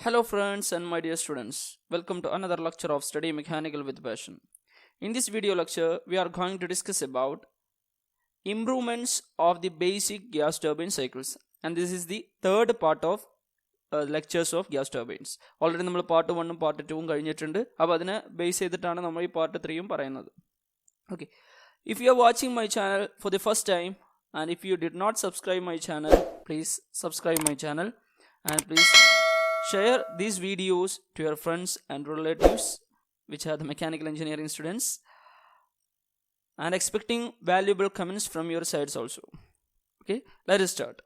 Hello friends and my dear students, welcome to another lecture of Study Mechanical with Passion. In this video lecture, we are going to discuss about improvements of the basic gas turbine cycles, and this is the third part of lectures of gas turbines. Already നമ്മൾ part 1 ഉം part 2 ഉം കഴിഞ്ഞിട്ടുണ്ട്. അപ്പോൾ അതിനെ base ചെയ്തിട്ടാണ് നമ്മൾ ഈ part 3 ഉം പറയുന്നത്. Okay. If you are watching my channel for the first time and if you did not subscribe my channel, please subscribe my channel and please share these videos to your friends and relatives which are the mechanical engineering students, and expecting valuable comments from your sides also. Okay, let us start.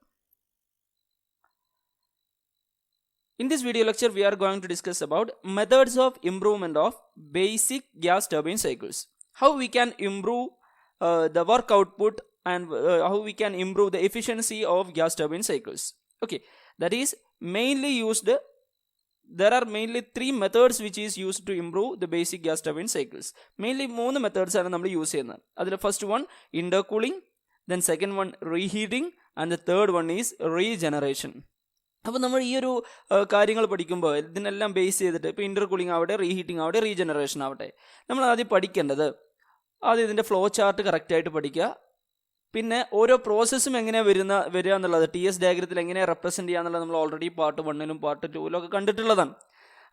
In this video lecture, we are going to discuss about methods of improvement of basic gas turbine cycles. How we can improve the work output and how we can improve the efficiency of gas turbine cycles. Okay, that is mainly used. There are mainly three methods which is used to improve the basic gas turbine cycles. Mainly മൂന്ന് methods ആണ് നമ്മൾ use ചെയ്യുന്നത്. അതിൽ first one intercooling, then second one reheating, and the third one is regeneration. അപ്പോൾ നമ്മൾ ഈ ഒരു കാര്യങ്ങൾ പഠിക്കുമ്പോൾ ഇതിനെല്ലാം ബേസ് ചെയ്തിട്ട് ഇപ്പോൾ ഇന്റർകൂളിംഗ് ആവട്ടെ, റീഹീറ്റിംഗ് ആവട്ടെ, റീജനറേഷൻ ആവട്ടെ, നമ്മൾ ആദ്യം പഠിക്കേണ്ടത് ഇതിൻ്റെ ഫ്ലോ ചാർട്ട് കറക്റ്റായിട്ട് പഠിക്കുക. പിന്നെ ഓരോ പ്രോസസ്സും എങ്ങനെയാണ് വരിക എന്നുള്ളത് TS ഡയഗ്രത്തിൽ എങ്ങനെ റെപ്രസെൻറ്റ് ചെയ്യുക എന്നുള്ളത് നമ്മൾ ഓൾറെഡി പാർട്ട് 1 പാർട്ട് 2 ഒക്കെ കണ്ടിട്ടുള്ളതാണ്.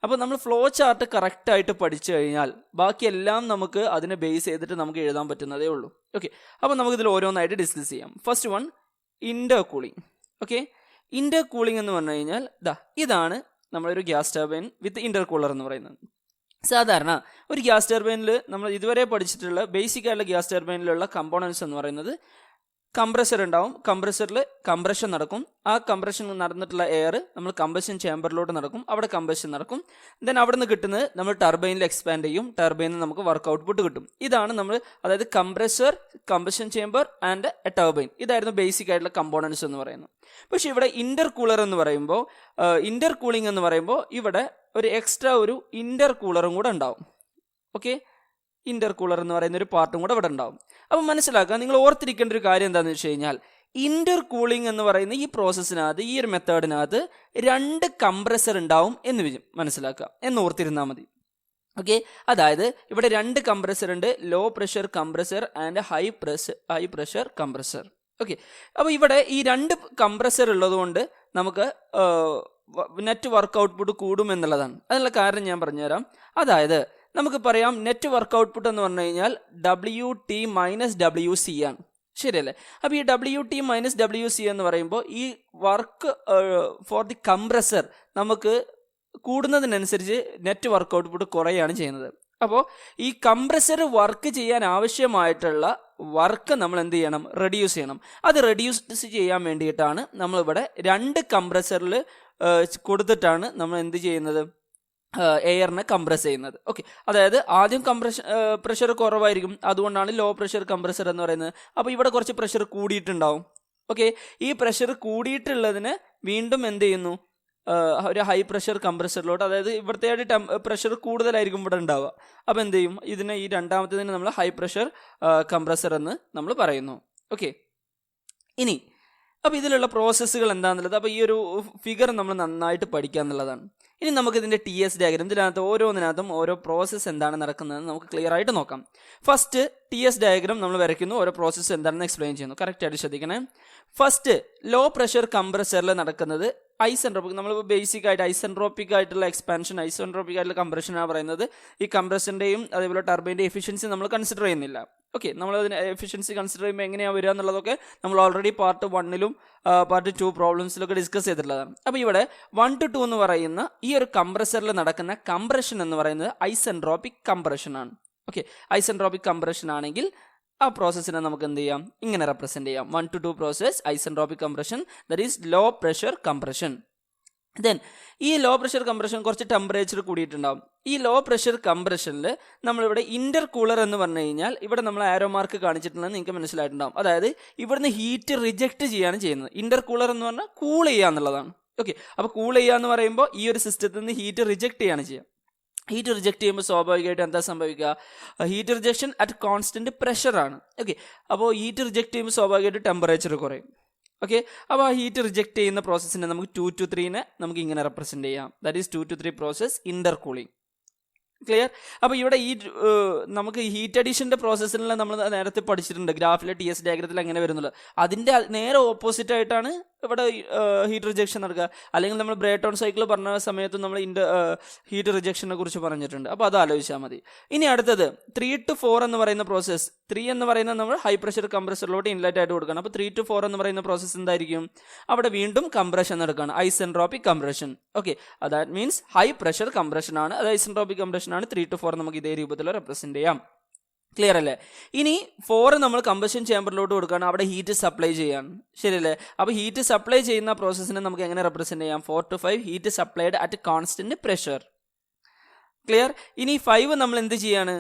അപ്പോൾ നമ്മൾ ഫ്ലോ ചാർട്ട് കറക്റ്റായിട്ട് പഠിച്ചു കഴിഞ്ഞാൽ ബാക്കിയെല്ലാം നമുക്ക് അതിനെ ബേസ് ചെയ്തിട്ട് നമുക്ക് എഴുതാൻ പറ്റുന്നതേ ഉള്ളൂ. ഓക്കെ, അപ്പോൾ നമുക്കിതിൽ ഓരോന്നായിട്ട് ഡിസ്കസ് ചെയ്യാം. First one intercooling. Okay, intercooling എന്ന് പറഞ്ഞു കഴിഞ്ഞാൽ ഇതാണ് നമ്മളൊരു ഗ്യാസ് ടർബൈൻ വിത്ത് ഇന്റർകൂളർ എന്ന് പറയുന്നത്. സാധാരണ ഒരു ഗ്യാസ് ടർബൈനിൽ നമ്മൾ ഇതുവരെ പഠിച്ചിട്ടുള്ള ബേസിക് ആയിട്ടുള്ള ഗ്യാസ് ടർബൈനിലുള്ള കമ്പോണൻസ് എന്ന് പറയുന്നത് കംപ്രസർ ഉണ്ടാവും. കംപ്രസറിൽ കംപ്രഷൻ നടക്കും. ആ കംപ്രഷൻ നടന്നിട്ടുള്ള എയർ നമ്മൾ കമ്പഷൻ ചേമ്പറിലോട്ട് നടക്കും. അവിടെ കമ്പഷൻ നടക്കും. ദെൻ അവിടെ നിന്ന് കിട്ടുന്നത് നമ്മൾ ടർബൈനിൽ എക്സ്പാൻഡ് ചെയ്യും. ടർബൈനിൽ നമുക്ക് വർക്ക് ഔട്ട്പുട്ട് കിട്ടും. ഇതാണ് നമ്മൾ, അതായത് compressor, combustion chamber and A turbine. ഇതായിരുന്നു ബേസിക് ആയിട്ടുള്ള കമ്പോണൻസ് എന്ന് പറയുന്നത്. പക്ഷെ ഇവിടെ ഇന്റർകൂളർ എന്ന് പറയുമ്പോൾ, ഇന്റർകൂളിംഗ് എന്ന് പറയുമ്പോൾ ഇവിടെ ഒരു എക്സ്ട്രാ ഒരു ഇന്റർകൂളറും കൂടെ ഉണ്ടാവും. ഓക്കെ, ഇന്റർകൂളർ എന്ന് പറയുന്ന ഒരു പാർട്ടും കൂടെ ഇവിടെ ഉണ്ടാവും. അപ്പം മനസ്സിലാക്കുക, നിങ്ങൾ ഓർത്തിരിക്കേണ്ട ഒരു കാര്യം എന്താണെന്ന് വെച്ച് കഴിഞ്ഞാൽ ഇന്റർകൂളിംഗ് എന്ന് പറയുന്ന ഈ പ്രോസസ്സിനകത്ത്, ഈ ഒരു മെത്തേഡിനകത്ത് 2 കംപ്രസർ ഉണ്ടാവും എന്ന് മനസ്സിലാക്കുക, എന്ന് ഓർത്തിരുന്നാൽ മതി. ഓക്കെ, അതായത് ഇവിടെ 2 കംപ്രസർ ഉണ്ട്, low pressure compressor and high pressure compressor. Okay, അപ്പോൾ ഇവിടെ ഈ 2 കംപ്രസർ ഉള്ളത് കൊണ്ട് നമുക്ക് നെറ്റ് വർക്ക് ഔട്ട്പുട്ട് കൂടും എന്നുള്ളതാണ്. അതിനുള്ള കാരണം ഞാൻ പറഞ്ഞുതരാം. അതായത് നമുക്ക് പറയാം നെറ്റ് വർക്ക് ഔട്ട്പുട്ട് എന്ന് പറഞ്ഞു കഴിഞ്ഞാൽ WT മൈനസ് WC ആണ്. ശരിയല്ലേ? അപ്പോൾ ഈ WT മൈനസ് WC എന്ന് പറയുമ്പോൾ ഈ വർക്ക് ഫോർ ദി കംപ്രസർ നമുക്ക് കൂടുന്നതിനനുസരിച്ച് നെറ്റ് വർക്ക് ഔട്ട്പുട്ട് കുറയാണ് ചെയ്യുന്നത്. അപ്പോൾ ഈ കംപ്രസർ വർക്ക് ചെയ്യാൻ ആവശ്യമായിട്ടുള്ള വർക്ക് നമ്മൾ എന്ത് ചെയ്യണം? റെഡ്യൂസ് ചെയ്യണം. അത് റെഡ്യൂസ് ചെയ്യാൻ വേണ്ടിയിട്ടാണ് നമ്മളിവിടെ 2 കംപ്രസറിൽ കൊടുത്തിട്ടാണ് നമ്മൾ എന്ത് ചെയ്യുന്നത്? എയറിനെ കംപ്രസ് ചെയ്യുന്നത്. ഓക്കെ, അതായത് ആദ്യം പ്രഷർ കുറവായിരിക്കും, അതുകൊണ്ടാണ് ലോ പ്രഷർ കംപ്രസർ എന്ന് പറയുന്നത്. അപ്പോൾ ഇവിടെ കുറച്ച് പ്രഷർ കൂടിയിട്ടുണ്ടാവും. ഓക്കെ, ഈ പ്രഷർ കൂടിയിട്ടുള്ളതിന് വീണ്ടും എന്ത് ചെയ്യുന്നു? ഒരു ഹൈ പ്രഷർ കംപ്രസറിലോട്ട്, അതായത് ഇവിടുത്തെ പ്രഷർ കൂടുതലായിരിക്കും ഇവിടെ ഉണ്ടാവുക. അപ്പോൾ എന്ത് ചെയ്യും? ഇതിനെ ഈ രണ്ടാമത്തേതിന് നമ്മൾ ഹൈ പ്രഷർ കംപ്രസർ എന്ന് നമ്മൾ പറയുന്നു. ഓക്കെ, ഇനി അപ്പോൾ ഇതിലുള്ള പ്രോസസ്സുകൾ എന്താണെന്നുള്ളത്, അപ്പോൾ ഈ ഒരു ഫിഗർ നമ്മൾ നന്നായിട്ട് പഠിക്കുക എന്നുള്ളതാണ്. ഇനി നമുക്കിതിൻ്റെ TS ഡയഗ്രാം, ഇതിനകത്ത് ഓരോന്നിനകത്തും ഓരോ പ്രോസസ്സ് എന്താണ് നടക്കുന്നതെന്ന് നമുക്ക് ക്ലിയർ ആയിട്ട് നോക്കാം. ഫസ്റ്റ് TS ഡയഗ്രാം നമ്മൾ വരയ്ക്കുന്നു, ഓരോ പ്രോസസ്സ് എന്താണെന്ന് എക്സ്പ്ലെയിൻ ചെയ്യുന്നു. കറക്റ്റായിട്ട് ശ്രദ്ധിക്കണേ. ഫസ്റ്റ് ലോ പ്രഷർ കംപ്രസറിൽ നടക്കുന്നത് ഐസെൻട്രോപിക്, നമ്മൾ ബേസിക് ആയിട്ട് ഐസെൻട്രോപിക് ആയിട്ടുള്ള എക്സ്പാൻഷൻ, ഐസെൻട്രോപിക് ആയിട്ടുള്ള കംപ്രഷനാണ് പറയുന്നത്. ഈ കംപ്രഷൻ്റെയും അതേപോലെ ടർബൈൻ്റെ എഫിഷ്യൻസി നമ്മൾ കൺസിഡർ ചെയ്യുന്നില്ല. ഓക്കെ, നമ്മൾ അതിന് എഫിഷ്യൻസി കൺസിഡർ ചെയ്യുമ്പോൾ എങ്ങനെയാണ് വരിക എന്നുള്ളതൊക്കെ നമ്മൾ ഓൾറെഡി പാർട്ട് 1 പാർട്ട് 2 പ്രോബ്ലംസിലൊക്കെ ഡിസ്കസ് ചെയ്തിട്ടുള്ളതാണ്. അപ്പോൾ ഇവിടെ 1 to 2 എന്ന് പറയുന്ന ഈ ഒരു കംപ്രസറിൽ നടക്കുന്ന കംപ്രഷൻ എന്ന് പറയുന്നത് ഐസെൻട്രോപിക് കംപ്രഷൻ ആണ്. ഓക്കെ, ഐസെൻട്രോപിക് കംപ്രഷൻ ആണെങ്കിൽ ആ പ്രോസസ്സിനെ നമുക്ക് എന്ത് ചെയ്യാം? ഇങ്ങനെ റെപ്രസെന്റ് ചെയ്യാം. 1 to 2 process isentropic compression, that is low pressure compression. Then ഈ ലോ പ്രഷർ കംപ്രഷൻ കുറച്ച് ടെമ്പറേച്ചർ കൂടിയിട്ടുണ്ടാവും. ഈ ലോ പ്രഷർ കംപ്രഷനിൽ നമ്മളിവിടെ ഇന്റർകൂളർ എന്ന് പറഞ്ഞു കഴിഞ്ഞാൽ ഇവിടെ നമ്മൾ ആരോ മാർക്ക് കാണിച്ചിട്ടുണ്ടെന്ന് നിങ്ങൾക്ക് മനസ്സിലായിട്ടുണ്ടാവും. അതായത് ഇവിടുന്ന് ഹീറ്റ് റിജക്റ്റ് ചെയ്യാണ് ചെയ്യുന്നത്. ഇന്റർകൂളർ എന്ന് പറഞ്ഞാൽ കൂൾ ചെയ്യുക എന്നുള്ളതാണ്. ഓക്കെ, അപ്പോൾ കൂൾ ചെയ്യുക എന്ന് പറയുമ്പോൾ ഈ ഒരു സിസ്റ്റത്തിൽ നിന്ന് ഹീറ്റ് റിജക്റ്റ് ചെയ്യാണ് ചെയ്യുക. ഹീറ്റ് റിജക്റ്റ് ചെയ്യുമ്പോൾ സ്വാഭാവികമായിട്ട് എന്താ സംഭവിക്കുക? ഹീറ്റ് റിജക്ഷൻ അറ്റ് കോൺസ്റ്റന്റ് പ്രഷറാണ്. ഓക്കെ, അപ്പോൾ ഹീറ്റ് റിജക്റ്റ് ചെയ്യുമ്പോൾ സ്വാഭാവികമായിട്ട് ടെമ്പറേച്ചർ കുറയും. ഓക്കെ, അപ്പോൾ ആ ഹീറ്റ് റിജക്റ്റ് ചെയ്യുന്ന പ്രോസസ്സിനെ നമുക്ക് 2 to 3 നമുക്ക് ഇങ്ങനെ റെപ്രസെൻറ്റ് ചെയ്യാം. That is 2 to 3 process inter cooling. Clear? അപ്പോൾ ഇവിടെ ഈ നമുക്ക് ഹീറ്റ് അഡീഷൻ്റെ പ്രോസസ്സിനെല്ലാം നമ്മൾ നേരത്തെ പഠിച്ചിട്ടുണ്ട്, ഗ്രാഫിൽ TS ഡയഗ്രത്തിൽ എങ്ങനെ വരുന്നുള്ളത്. അതിൻ്റെ നേരെ ഓപ്പോസിറ്റ് ആയിട്ടാണ് ഇവിടെ ഹീറ്റ് റിജക്ഷൻ നടക്കുക. അല്ലെങ്കിൽ നമ്മൾ ബ്രേട്ടോൺ സൈക്കിൾ പറഞ്ഞ സമയത്ത് നമ്മൾ ഹീറ്റ് റിജക്ഷനെ കുറിച്ച് പറഞ്ഞിട്ടുണ്ട്. അപ്പോൾ അത് ആലോചിച്ചാൽ മതി. ഇനി അടുത്തത് 3 to 4 എന്ന് പറയുന്ന പ്രോസസ്സ്. 3 എന്ന് പറയുന്നത് നമ്മൾ ഹൈ പ്രഷർ കംപ്രസറിലോട്ട് ഇൻലെറ്റ് ആയിട്ട് കൊടുക്കണം. അപ്പോൾ 3 to 4 എന്ന് പറയുന്ന പ്രോസസ്സ് എന്തായിരിക്കും? അവിടെ വീണ്ടും കംപ്രഷൻ നടക്കുകയാണ്, isentropic compression. Okay, that means high pressure compression ആണ്, അത് ഐസെൻട്രോപിക് കംപ്രഷൻ ആണ്. 3 to 4 നമുക്ക് ഇതേ രൂപത്തിൽ റെപ്രസെന്റ് ചെയ്യാം. ക്ലിയർ അല്ലേ? ഇനി 4 നമ്മൾ കമ്പഷൻ ചേമ്പറിലോട്ട് കൊടുക്കുകയാണ്, അവിടെ ഹീറ്റ് സപ്ലൈ ചെയ്യാണ്. ശരിയല്ലേ? അപ്പോൾ ഹീറ്റ് സപ്ലൈ ചെയ്യുന്ന പ്രോസസ്സിനെ നമുക്ക് എങ്ങനെ റെപ്രസെന്റ് ചെയ്യാം? 4 to 5 heat supplied at constant pressure. Clear? ഇനി 5 നമ്മൾ എന്ത് ചെയ്യാണ്?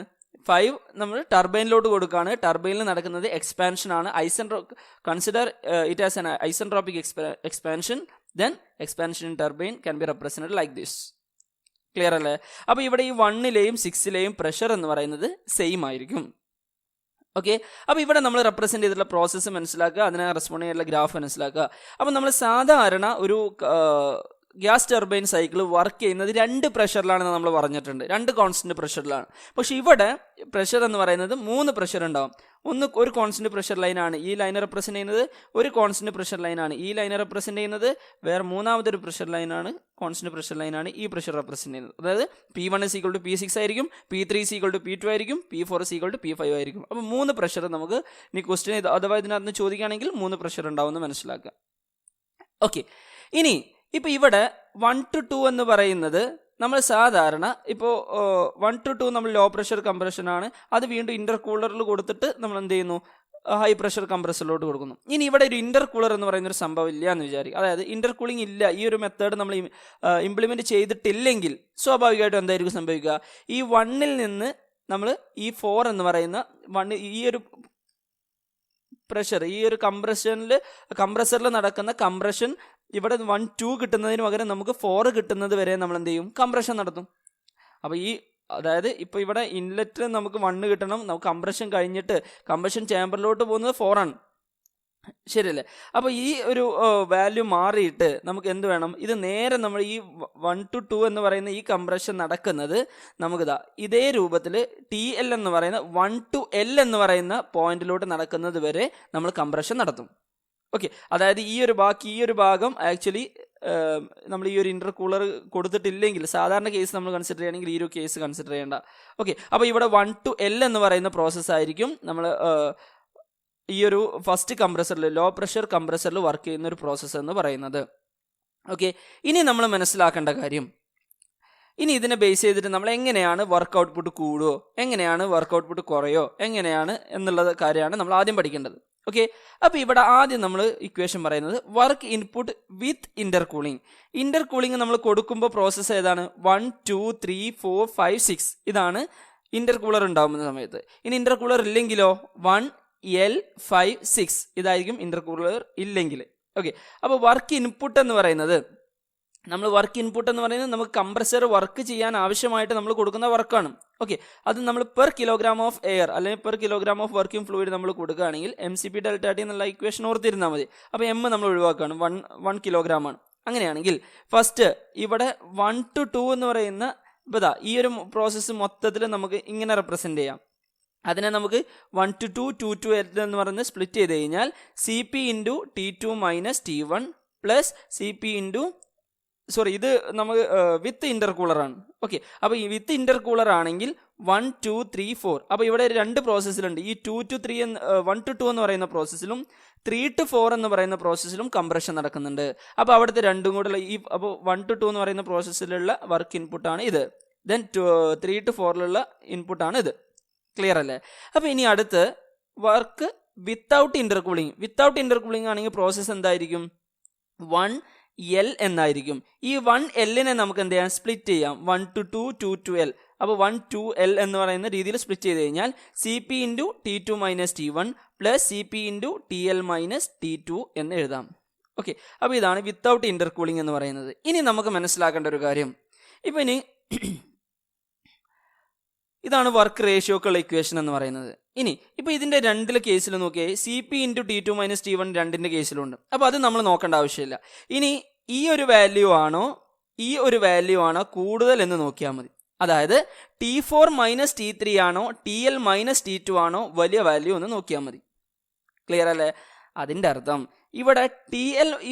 5 നമ്മൾ ടർബൈനിലോട്ട് കൊടുക്കുകയാണ്. ടർബൈനിൽ നടക്കുന്നത് എക്സ്പാൻഷൻ ആണ്. Consider it as an isentropic expansion. Then expansion in turbine can be represented like this. Clear അല്ലേ? അപ്പോൾ ഇവിടെ ഈ 1ലെയും 6ലെയും പ്രഷർ എന്ന് പറയുന്നത് സെയിം ആയിരിക്കും. ഓക്കെ, അപ്പോൾ ഇവിടെ നമ്മൾ റെപ്രസെന്റ് ചെയ്തിട്ടുള്ള പ്രോസസ്സ് മനസ്സിലാക്കുക, അതിനെ റെസ്പോണ്ട് ചെയ്യാനുള്ള ഗ്രാഫ് മനസ്സിലാക്കുക. അപ്പോൾ നമ്മൾ സാധാരണ ഒരു ഗ്യാസ് ടർബൈൻ സൈക്കിൾ വർക്ക് ചെയ്യുന്നത് 2 പ്രഷറിലാണെന്ന് നമ്മൾ പറഞ്ഞിട്ടുണ്ട്, 2 കോൺസ്റ്റന്റ് പ്രഷറിലാണ്. പക്ഷേ ഇവിടെ പ്രഷർ എന്ന് പറയുന്നത് 3 പ്രഷർ ഉണ്ടാവും. ഒരു കോൺസ്റ്റന്റ് പ്രഷർ ലൈനാണ് ഈ ലൈനെ റെപ്രസെന്റ് ചെയ്യുന്നത്, ഒരു കോൺസ്റ്റന്റ് പ്രഷർ ലൈനാണ് ഈ ലൈനെ റെപ്രസെന്റ് ചെയ്യുന്നത്, വേറെ മൂന്നാമതൊരു പ്രഷർ ലൈനാണ്, കോൺസ്റ്റന്റ് പ്രഷർ ലൈനാണ് ഈ പ്രഷർ റെപ്രസെന്റ് ചെയ്യുന്നത്. അതായത് P1 = P6 ആയിരിക്കും, P3 = P2 ആയിരിക്കും, P4 = P5 ആയിരിക്കും. അപ്പോൾ 3 പ്രഷർ നമുക്ക് ഇനി ക്വസ്റ്റ്യൻ അഥവാ ഇതിനകത്ത് ചോദിക്കുകയാണെങ്കിൽ 3 പ്രഷർ ഉണ്ടാവുമെന്ന് മനസ്സിലാക്കുക. ഓക്കെ, ഇനി ഇപ്പോൾ ഇവിടെ 1 to 2 എന്ന് പറയുന്നത് നമ്മൾ സാധാരണ ഇപ്പോൾ 1 to 2 നമ്മൾ ലോ പ്രഷർ കംപ്രഷൻ ആണ്, അത് വീണ്ടും ഇന്റർകൂളറിൽ കൊടുത്തിട്ട് നമ്മൾ എന്ത് ചെയ്യുന്നു? ഹൈ പ്രഷർ കംപ്രസറിലോട്ട് കൊടുക്കുന്നു. ഇനി ഇവിടെ ഒരു ഇന്റർകൂളർ എന്ന് പറയുന്ന ഒരു സംഭവം ഇല്ല എന്ന് വിചാരിക്കും, അതായത് ഇന്റർകൂളിംഗ് ഇല്ല, ഈ ഒരു മെത്തേഡ് നമ്മൾ ഇംപ്ലിമെന്റ് ചെയ്തിട്ടില്ലെങ്കിൽ സ്വാഭാവികമായിട്ടും എന്തായിരിക്കും സംഭവിക്കുക? ഈ 1ൽ നിന്ന് നമ്മൾ ഈ 4 എന്ന് പറയുന്ന ഈ ഒരു പ്രഷർ, ഈ ഒരു കംപ്രസറിൽ നടക്കുന്ന കംപ്രഷൻ ഇവിടെ 1, 2 കിട്ടുന്നതിന് പകരം നമുക്ക് 4 കിട്ടുന്നത് വരെ നമ്മൾ എന്ത് ചെയ്യും? കംപ്രഷൻ നടത്തും. അപ്പോൾ അതായത് ഇപ്പോൾ ഇവിടെ ഇൻലെറ്റ് നമുക്ക് 1 കിട്ടണം, നമുക്ക് കംപ്രഷൻ കഴിഞ്ഞിട്ട് കംപ്രഷൻ ചേമ്പറിലോട്ട് പോകുന്നത് 4 ആണ്. ശരിയല്ലേ? അപ്പോൾ ഈ ഒരു വാല്യൂ മാറിയിട്ട് നമുക്ക് എന്ത് വേണം? ഇത് നേരെ നമ്മൾ ഈ 1 to 2 എന്ന് പറയുന്ന ഈ കംപ്രഷൻ നടക്കുന്നത് നമുക്കിതാ ഇതേ രൂപത്തിൽ TL എന്ന് പറയുന്ന 1 to L എന്ന് പറയുന്ന പോയിന്റിലോട്ട് നടക്കുന്നത് വരെ നമ്മൾ കംപ്രഷൻ നടത്തും. ഓക്കെ, അതായത് ഈ ഒരു ഭാഗം ആക്ച്വലി നമ്മൾ ഈ ഒരു ഇന്റർകൂളർ കൊടുത്തിട്ടില്ലെങ്കിൽ, സാധാരണ കേസ് നമ്മൾ കൺസിഡർ ചെയ്യുകയാണെങ്കിൽ ഈ ഒരു കേസ് കൺസിഡർ ചെയ്യേണ്ട. ഓക്കെ, അപ്പോൾ ഇവിടെ 1 to L എന്ന് പറയുന്ന പ്രോസസ്സ് ആയിരിക്കും നമ്മൾ ഈ ഒരു ഫസ്റ്റ് കംപ്രസറിൽ, ലോ പ്രഷർ കംപ്രസറിൽ വർക്ക് ചെയ്യുന്ന ഒരു പ്രോസസ്സ് എന്ന് പറയുന്നത്. ഓക്കെ, ഇനി നമ്മൾ മനസ്സിലാക്കേണ്ട കാര്യം, ഇനി ഇതിനെ ബേസ് ചെയ്തിട്ട് നമ്മൾ എങ്ങനെയാണ് വർക്ക് ഔട്ട്പുട്ട് കൂടുമോ, എങ്ങനെയാണ് വർക്ക് ഔട്ട്പുട്ട് കുറയോ, എങ്ങനെയാണ് എന്നുള്ള കാര്യമാണ് നമ്മൾ ആദ്യം പഠിക്കേണ്ടത്. ഓക്കെ, അപ്പോൾ ഇവിടെ ആദ്യം നമ്മൾ ഇക്വേഷൻ പറയുന്നത് വർക്ക് ഇൻപുട്ട് വിത്ത് ഇന്റർകൂളിംഗ് നമ്മൾ കൊടുക്കുമ്പോൾ പ്രോസസ്സ് ഏതാണ്? 1, 2, 3, 4, 5, 6 ഇതാണ് ഇന്റർകൂളർ ഉണ്ടാകുന്ന സമയത്ത്. ഇനി ഇന്റർകൂളർ ഇല്ലെങ്കിലോ 1, L, 5, 6 ഇതായിരിക്കും ഇന്റർകൂളർ ഇല്ലെങ്കിൽ. ഓക്കെ, അപ്പോൾ വർക്ക് ഇൻപുട്ട് എന്ന് പറയുന്നത് നമുക്ക് കംപ്രസർ വർക്ക് ചെയ്യാൻ ആവശ്യമായിട്ട് നമ്മൾ കൊടുക്കുന്ന വർക്കാണ്. ഓക്കെ, അത് നമ്മൾ പെർ കിലോഗ്രാം ഓഫ് എയർ അല്ലെങ്കിൽ per kilogram of working fluid നമ്മൾ കൊടുക്കുകയാണെങ്കിൽ MCP ∆T എന്നുള്ള ഇക്വേഷൻ ഓർത്തിരുന്നാൽ മതി. അപ്പോൾ M നമ്മൾ ഒഴിവാക്കുകയാണ്, 1 കിലോഗ്രാം ആണ്. അങ്ങനെയാണെങ്കിൽ ഫസ്റ്റ് ഇവിടെ 1 to 2 എന്ന് പറയുന്ന ഇപ്പോൾ ഈ ഒരു പ്രോസസ്സ് മൊത്തത്തിൽ നമുക്ക് ഇങ്ങനെ റെപ്രസെന്റ് ചെയ്യാം. അതിനെ നമുക്ക് 1 to 2, 2 to L എന്ന് പറഞ്ഞ് സ്പ്ലിറ്റ് ചെയ്ത് കഴിഞ്ഞാൽ CP × T2 - T1 plus CP ഇത് നമുക്ക് വിത്ത് ഇന്റർകൂളർ ആണ്. ഓക്കെ, അപ്പോൾ ഈ വിത്ത് ഇന്റർകൂളർ ആണെങ്കിൽ 1, 2, 3, 4. അപ്പോൾ ഇവിടെ 2 പ്രോസസ്സിലുണ്ട്. ഈ 2 to 3 1 to 2 എന്ന് പറയുന്ന പ്രോസസ്സിലും 3 to 4 എന്ന് പറയുന്ന പ്രോസസ്സിലും കംപ്രഷൻ നടക്കുന്നുണ്ട്. അപ്പോൾ അവിടുത്തെ രണ്ടും കൂടെ അപ്പോൾ 1 to 2 എന്ന് പറയുന്ന പ്രോസസ്സിലുള്ള വർക്ക് ഇൻപുട്ടാണ് ഇത്, ദെൻ 3 to 4ലുള്ള ഇൻപുട്ടാണ് ഇത്. ക്ലിയർ അല്ലേ? അപ്പോൾ ഇനി അടുത്ത് വർക്ക് വിത്തൗട്ട് ഇന്റർകൂളിംഗ് ആണെങ്കിൽ പ്രോസസ്സ് എന്തായിരിക്കും? 1L എന്നായിരിക്കും. ഈ 1Lനെ നമുക്ക് എന്ത് ചെയ്യാം? സ്പ്ലിറ്റ് ചെയ്യാം. 1 to 2, 2 to L. അപ്പോൾ 1, 2L എന്ന് പറയുന്ന രീതിയിൽ സ്പ്ലിറ്റ് ചെയ്ത് കഴിഞ്ഞാൽ CP × T2 - T1 plus CP × TL - T2 എന്ന് എഴുതാം. ഓക്കെ, അപ്പോൾ ഇതാണ് വിത്തൗട്ട് ഇന്റർകൂളിംഗ് എന്ന് പറയുന്നത്. ഇനി നമുക്ക് മനസ്സിലാക്കേണ്ട ഒരു കാര്യം, ഇപ്പം ഇതാണ് വർക്ക് റേഷ്യോക്കുള്ള ഇക്വേഷൻ എന്ന് പറയുന്നത്. ഇനി ഇപ്പോൾ ഇതിൻ്റെ രണ്ടിലെ കേസിൽ നോക്കിയേ C P into T two minus T one രണ്ടിൻ്റെ കേസിലുണ്ട്. അപ്പോൾ അത് നമ്മൾ നോക്കേണ്ട ആവശ്യമില്ല. ഇനി ഈ ഒരു വാല്യൂ ആണോ കൂടുതൽ എന്ന് നോക്കിയാൽ മതി. അതായത് T4 മൈനസ് T3 ആണോ TL മൈനസ് T2 ആണോ വലിയ വാല്യൂ എന്ന് നോക്കിയാൽ മതി. ക്ലിയർ അല്ലേ? അതിൻ്റെ അർത്ഥം ഇവിടെ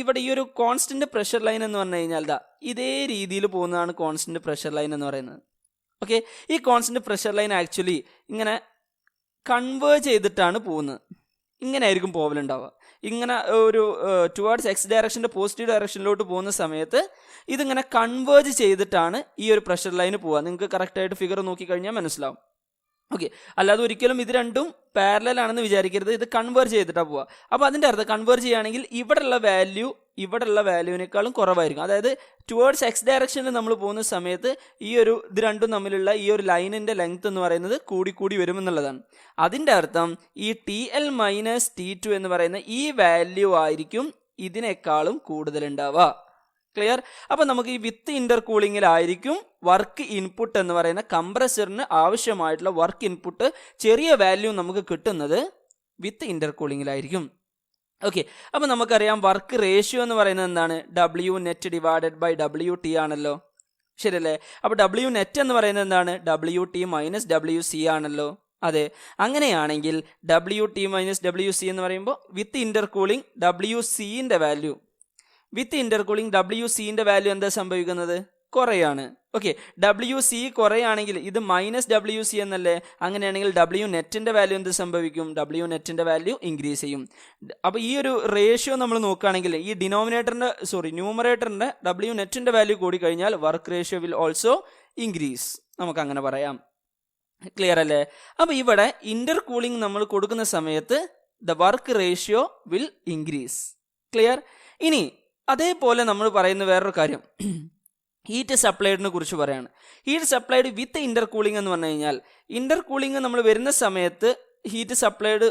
ഇവിടെ ഈ ഒരു കോൺസ്റ്റന്റ് പ്രഷർ ലൈൻ എന്ന് പറഞ്ഞു കഴിഞ്ഞാൽ ഇതേ രീതിയിൽ പോകുന്നതാണ് കോൺസ്റ്റന്റ് പ്രഷർ ലൈൻ എന്ന് പറയുന്നത്. ഓക്കെ, ഈ കോൺസ്റ്റന്റ് പ്രഷർ ലൈൻ ആക്ച്വലി ഇങ്ങനെ കൺവേർജ് ചെയ്തിട്ടാണ് പോകുന്നത്. ഇങ്ങനെ ആയിരിക്കും പോവലുണ്ടാവുക. ഇങ്ങനെ ഒരു ടുവേർഡ്സ് എക്സ് ഡയറക്ഷൻ്റെ പോസിറ്റീവ് ഡയറക്ഷനിലോട്ട് പോകുന്ന സമയത്ത് ഇതിങ്ങനെ കൺവേർജ് ചെയ്തിട്ടാണ് ഈ ഒരു പ്രഷർ ലൈന് പോവുക. നിങ്ങൾക്ക് കറക്റ്റായിട്ട് ഫിഗർ നോക്കിക്കഴിഞ്ഞാൽ മനസ്സിലാവും. ഓക്കെ, അല്ലാതെ ഒരിക്കലും ഇത് രണ്ടും പാരലൽ ആണെന്ന് വിചാരിക്കരുത്. ഇത് കൺവേർജ് ചെയ്തിട്ടാണ് പോവുക. അപ്പോൾ അതിൻ്റെ അർത്ഥം കൺവേർജ് ചെയ്യുകയാണെങ്കിൽ ഇവിടെയുള്ള വാല്യൂവിനേക്കാളും കുറവായിരിക്കും. അതായത് ടുവേർഡ്സ് എക്സ് ഡയറക്ഷനിൽ നമ്മൾ പോകുന്ന സമയത്ത് ഇത് രണ്ടും തമ്മിലുള്ള ഈ ഒരു ലൈനിൻ്റെ ലെങ്ത് എന്ന് പറയുന്നത് കൂടി വരുമെന്നുള്ളതാണ്. അതിൻ്റെ അർത്ഥം ഈ TL മൈനസ് T2 എന്ന് പറയുന്ന ഈ വാല്യൂ ആയിരിക്കും ഇതിനേക്കാളും കൂടുതലുണ്ടാവുക. ക്ലിയർ? അപ്പോൾ നമുക്ക് ഈ വിത്ത് ഇൻ്റർകൂളിങ്ങിലായിരിക്കും വർക്ക് ഇൻപുട്ട് എന്ന് പറയുന്ന കംപ്രസറിന് ആവശ്യമായിട്ടുള്ള വർക്ക് ഇൻപുട്ട് ചെറിയ വാല്യൂ നമുക്ക് കിട്ടുന്നത് വിത്ത് ഇൻ്റർകൂളിങ്ങിലായിരിക്കും. ഓക്കെ, അപ്പോൾ നമുക്കറിയാം വർക്ക് റേഷ്യോ എന്ന് പറയുന്നത് എന്താണ്? W net divided by WT ആണല്ലോ, ശരിയല്ലേ? അപ്പോൾ W നെറ്റ് എന്ന് പറയുന്നത് എന്താണ്? WT മൈനസ് WC ആണല്ലോ. അതെ, അങ്ങനെയാണെങ്കിൽ WT മൈനസ് WC എന്ന് പറയുമ്പോൾ വിത്ത് ഇൻ്റർകൂളിംഗ് WCൻ്റെ വാല്യൂ വാല്യൂ എന്താ സംഭവിക്കുന്നത്? കുറയാണ്. ഓക്കെ, WC കുറയാണെങ്കിൽ ഇത് മൈനസ് WC എന്നല്ലേ? അങ്ങനെയാണെങ്കിൽ W നെറ്റിൻ്റെ വാല്യൂ എന്ത് സംഭവിക്കും? W നെറ്റിൻ്റെ വാല്യൂ ഇൻക്രീസ് ചെയ്യും. അപ്പോൾ ഈ ഒരു റേഷ്യോ നമ്മൾ നോക്കുകയാണെങ്കിൽ ഈ ന്യൂമറേറ്ററിൻ്റെ W നെറ്റിൻ്റെ വാല്യൂ കൂടിക്കഴിഞ്ഞാൽ work ratio will also increase. നമുക്ക് അങ്ങനെ പറയാം. ക്ലിയർ അല്ലേ? അപ്പോൾ ഇവിടെ ഇൻ്റർകൂളിംഗ് നമ്മൾ കൊടുക്കുന്ന സമയത്ത് the work ratio will increase. Clear? ഇനി അതേപോലെ നമ്മൾ പറയുന്ന വേറൊരു കാര്യം ഹീറ്റ് സപ്ലൈഡിനെ കുറിച്ച് പറയാണ്. ഹീറ്റ് സപ്ലൈഡ് വിത്ത് ഇൻ്റർകൂളിംഗ് എന്ന് പറഞ്ഞു കഴിഞ്ഞാൽ ഇൻ്റർകൂളിംഗ് നമ്മൾ വരുന്ന സമയത്ത് ഹീറ്റ് സപ്ലൈഡ്